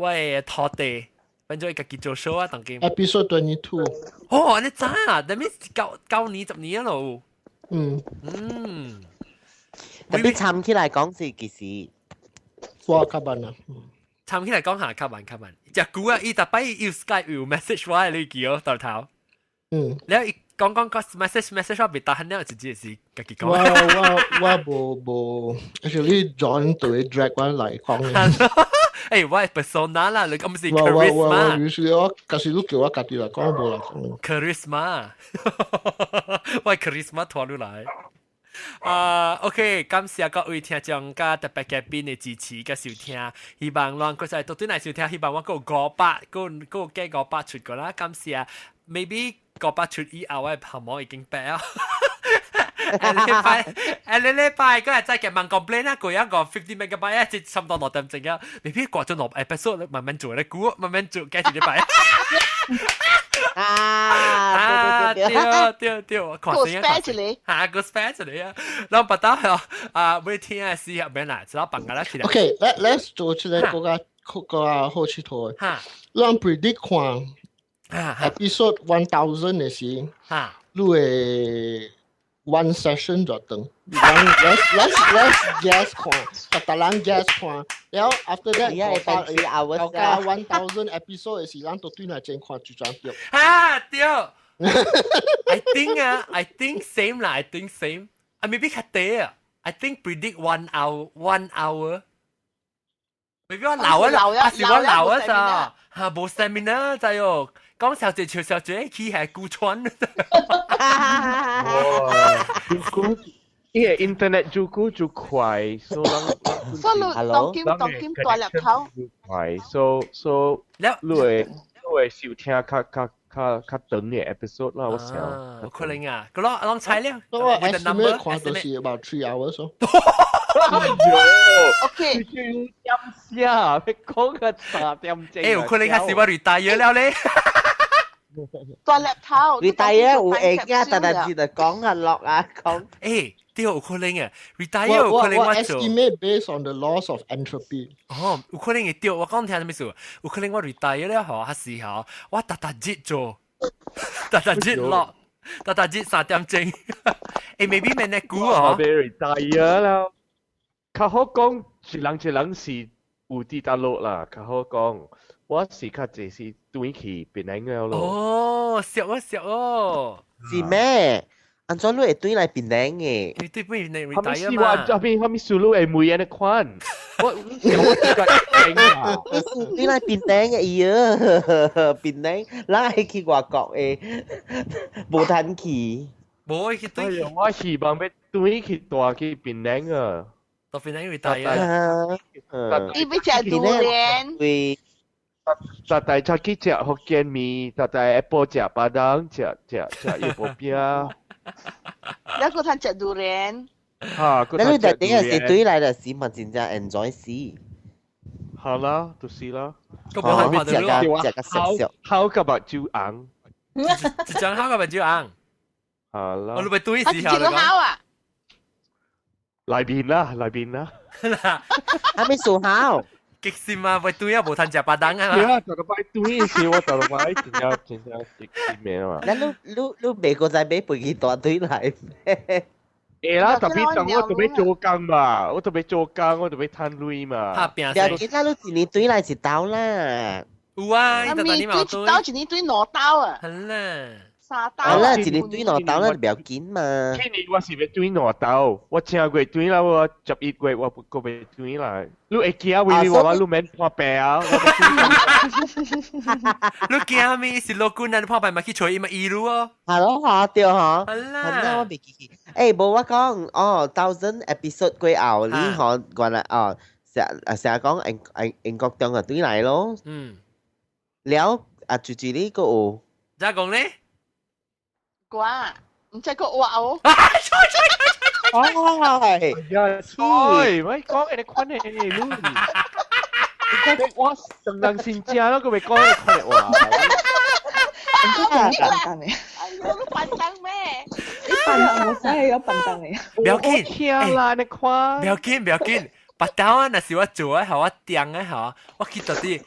าทอเตเป็น做一個叫做 show 啊，當機。Episode 22。哦，你知啊？that means 9年10年咯。特別參起來講是幾時？哇，吸引啊！參起來講下吸引。只股啊，伊特擺要 Skype 要 message 我你記哦，到頭。แล้ว講個 message 我別打很了，直接是自己講。我冇 actually John 對 drag 我嚟講嘅。我係 persona 啦，你咁是 charisma。usually 我假使你叫我家己嚟講，冇嚟講。charisma， 我係 charisma 拖落嚟。OK， 感謝各位聽眾加特別嘉賓嘅支持嘅收聽，希望讓佢哋到底嚟收聽，希望我嗰個幾500出過啦，感謝 maybe 500出以後嘅項目已經畢啊。禮拜嗰日真係問 complain 啦，佢一個50 megabyte 即係差唔多6點鐘啊，未必掛咗6 episode 慢慢做，你估慢慢做，幾時禮拜？對，我看先啊，個 spare 你啊，然後不打每天啊試下邊啦，只要綁架啦起來。Okay，let's 做出嚟嗰個好似台，讓 predict 看 episode 1000嘅時，你會one session 就等。let's guess 看，特人 guess 看，然後 after that 我加1000 episode 嘅時，咱都對嚟正看就轉掉。對。I think same 啦 ，I think same。maybe 較低啊 ，I think predict 1 hour。maybe 我留是我留啊咋，冇 seminar 咋喲。講小姐小姐佢係顧川。因為 internet 就快，所以當劍大粒頭。快，所以你會收聽較長嘅 episode 啦，我想。可能啊，嗰攞猜咧。我 estimate 看到是 about 3 hours 咯。OK。點下，你講個3點鐘。有可能係是我 retire 了咧。大粒頭。retire 有會嘅，但係只係講下落啊講。對，有可能嘅 retire 有可能我做。estimate based on the laws of entropy。有可能嘅對，我講聽咩事？有可能我 retire 了後，嗰時候我日做，日落，日3點鐘。maybe 咩呢股哦？我 retire 啦，較好講，一人是有啲大陸啦，較好講。我是較濟是短期變嚟嘅咯。熟哦。是咩？安怎你會對來變嚟嘅？你對變嚟 retire 嘛？後面輸入係每人嘅款。我對來變嚟嘅嘢，變嚟，拉去外國嘅，無趁去。冇去對。我希望要對去大去檳榔啊。到檳榔會大啊。伊要食榴蓮。對。實在出去食福建麵，實在下晡食巴當，食葉薄餅。แล้วก็ท่านจะดูเรียนแล้ว你哋點係對嚟嘅市民真正 enjoy 試。好啦，就是啦。個冇係話對烤個白椒硬。一張烤個白椒硬。好啦。我哋咪對時候嚟講。嚟邊啦。還沒數好。激死嘛！喂，對啊，無趁食巴當啊！對啊，就個擺對時，我就擺真正激死命啊！你美國仔俾背幾大堆嚟咩？啦，特別當我準備做工嘛，我準備攤鐳嘛。拍餅。又見啦，你一年堆嚟一刀啦。有啊，一年堆一刀，一年堆兩刀啊。係啦。係啦，一年堆兩刀啦，唔要緊嘛。今年我是要堆兩刀，我正月堆啦，我11月我個未堆啦。你會驚為我你免破病啊？你驚咩？是老官人破病咪去吹咪醫路哦。係咯，嚇對嚇。係啦。係啦，我未記。誒，冇我講哦，1000 episode 過後，你可原來哦，成日講英國中啊堆嚟咯。嗯。แล้ว住呢個。就講咧。瓜，唔使個話哦。係。呀，菜，咪講你款嘅你luôn。我當然先知咯，佢咪講你款嘅話。唔該，笨蛋嚟。哎呦，你笨蛋咩？你笨蛋，我真係有笨蛋嚟。唔要緊，聽啦，你看。唔要緊。巴刀啊，那是我做嘅，係我訂嘅，係我去到底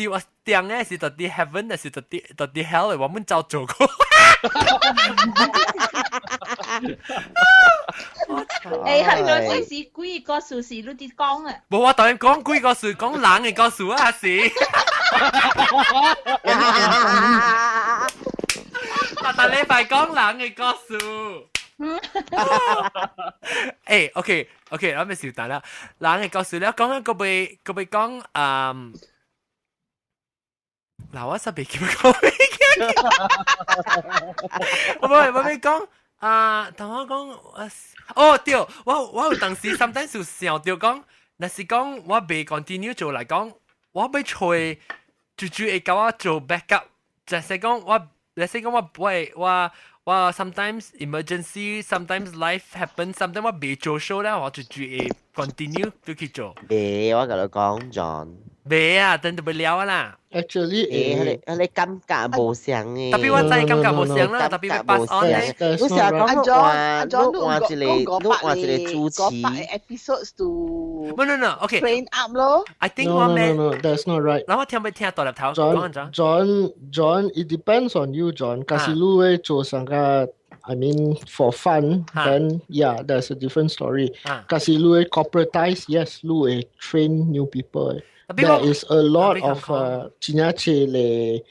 我訂嘅是到底 heaven， 還是到底 hell， 我們早做過。誒，係兩件事，幾個數是你哋講啊？冇我當然講幾個數，講冷嘅個數啊，是。但你快講冷嘅個數。誒，OK，我咪笑蛋啦。冷嘅個數咧，講緊個被講嗱，我實別叫講咩嘅？我咪講同我講哦，對，我有當時 sometimes 就想到講，若是講我未 continue 做嚟講，我要吹住會教我做 backup，就係講我 sometimes emergency sometimes life happen sometimes 我未做 show 咧，我就會 continue 都去做。未，我同你講 John。未啊，等到不了啦。Actually，你感覺無相嘅。特別我真係感覺無相啦，特別 pass on 咧。你成日講話一個主持。episodes to No，OK。train up 咯。I think 我咩 ？No，that's not right。嗱，我聽唔聽大粒頭講John，it depends on you John。假使你會做上個 I mean for fun then yeah that's a different story。假使你會 corporatize yes 你會 train new people。There is a lot of 真係嚟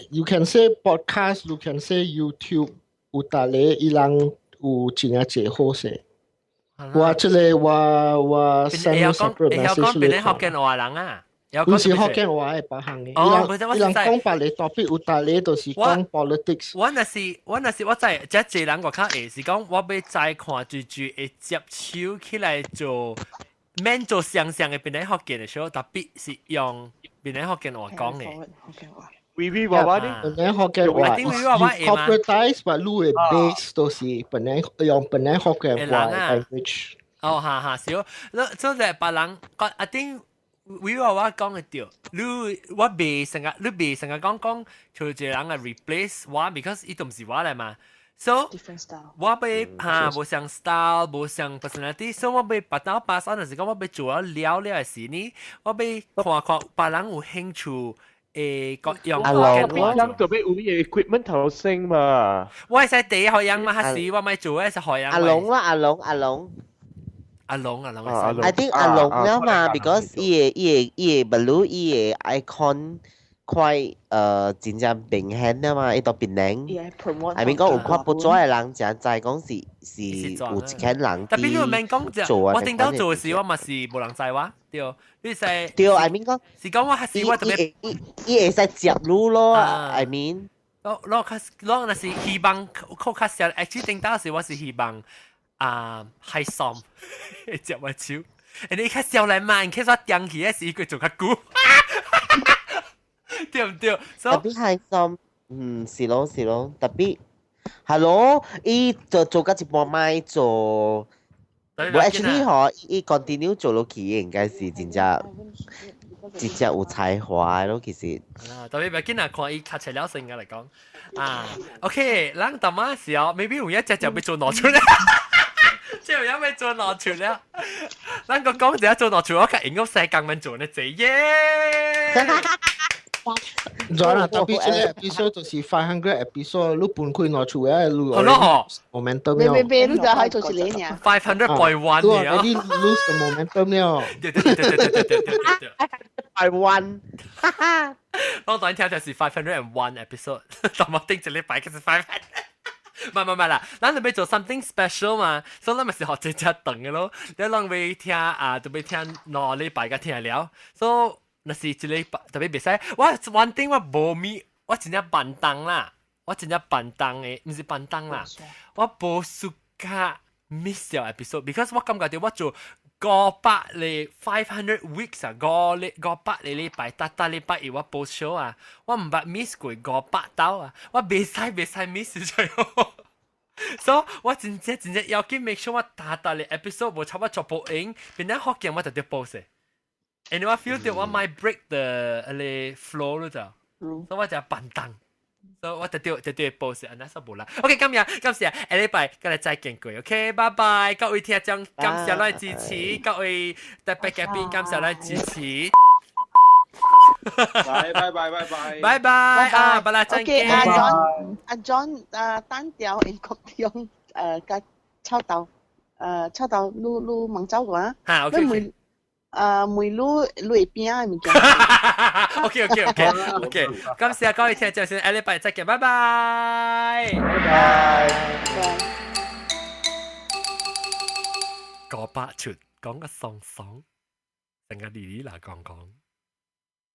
you can say podcast you can say YouTube 有大咧伊人有真係好勢。我出嚟我 send you separate message 你講學嘅華人啊？唔是福建話係白行嘅，伊人講白你topic有大咧，就是講 politics。我那是我在即係人我較會是講，我要再看住會接手起來做，免做上嘅邊啲福建嘅時候，特別是用邊啲福建話講嘅。微娃娃啲，本來福建話 corporatize 把路嘅 base 都是本來用本來福建話 language。哦，哈，少，所以別人I think。we 話我講嘅對，我未成日講，就一人嚟 replace 我 ，because 伊都唔是我嚟嘛。So 我被無像 style， 無像 personality， 所以我被把刀把手，就是講我被做咗了嘅事呢，我被看別人有興趣各樣嘅話，做咩有嘢 equipment 頭先嘛？我係使第一學樣嘛，還是我咪做嘅係學樣？阿龍。阿龍 I think 阿龍了嘛 ，because 伊個 blue 伊個 icon 快真正明顯了嘛，伊度變靚。I mean 講有看不錯嘅人，就在講是有一群人特別你唔講就，我頂到做時我咪是無人在話，對，你係對，I mean 講是講我係我特別，伊會使接路咯，I mean。我那是希望靠卡少 actually 頂到時我是希望係爽接我手，你卡少嚟慢，其實我掟起嘅時佢做較久，對唔對？特別係爽，是咯，特別係咯，伊做緊一半咪做。我 actually 嗬，伊 continue 做落去應該是真正有才華咯，其實。特別唔緊啊，看伊卡材料性嘅嚟講，OK， 咱大媽時候 maybe 有一隻就要做攞出嚟，即係有咩做攞出嚟？咱個講者做攞出，我睇應該世界文做呢隻耶。咗啦，特別呢 episode 就是500 episode，你半開攞出嚟，你momentum 了。未，你就係做一年呀。500.1了。你 lose the momentum 了。對。500.1，我當然聽就是501 episode， 但我定一禮拜其實500。唔係啦，咱準備做 something special 嘛，所以咱咪是學這隻等嘅咯。你諗會聽準備聽兩禮拜嘅聽了，所以。那是一禮拜特別別使，我 one thing 我無咪，我真正辦當啦，我真正辦當嘅，唔是辦當啦，我無暑假 miss 咗 episode，because 我感覺到我做500嚟500 weeks 啊，500嚟禮拜，搭禮拜二我報 show 啊，我唔捌 miss 過500刀啊，我別使 miss 咗。所以我真正要緊 make sure 我搭嚟 episode 無差不多做報應，變咗學嘅我就要報嘅。And I feel that one might break the flow 咯就，所以我就笨蛋，所以我就掉 post 啊，那就冇啦。OK， 今日下禮拜今日再見佢 ，OK， 拜拜，各位聽眾感謝你支持，各位特別嘉賓感謝你支持。拜拜啊，拜啦，再見。阿 John 單調英國用個抄到擼孟州嘅話，嚇 OK。梅擼邊啊，物件。OK， 感謝各位聽眾先，下禮拜再見，拜拜。500出講個爽，成個哩啦講。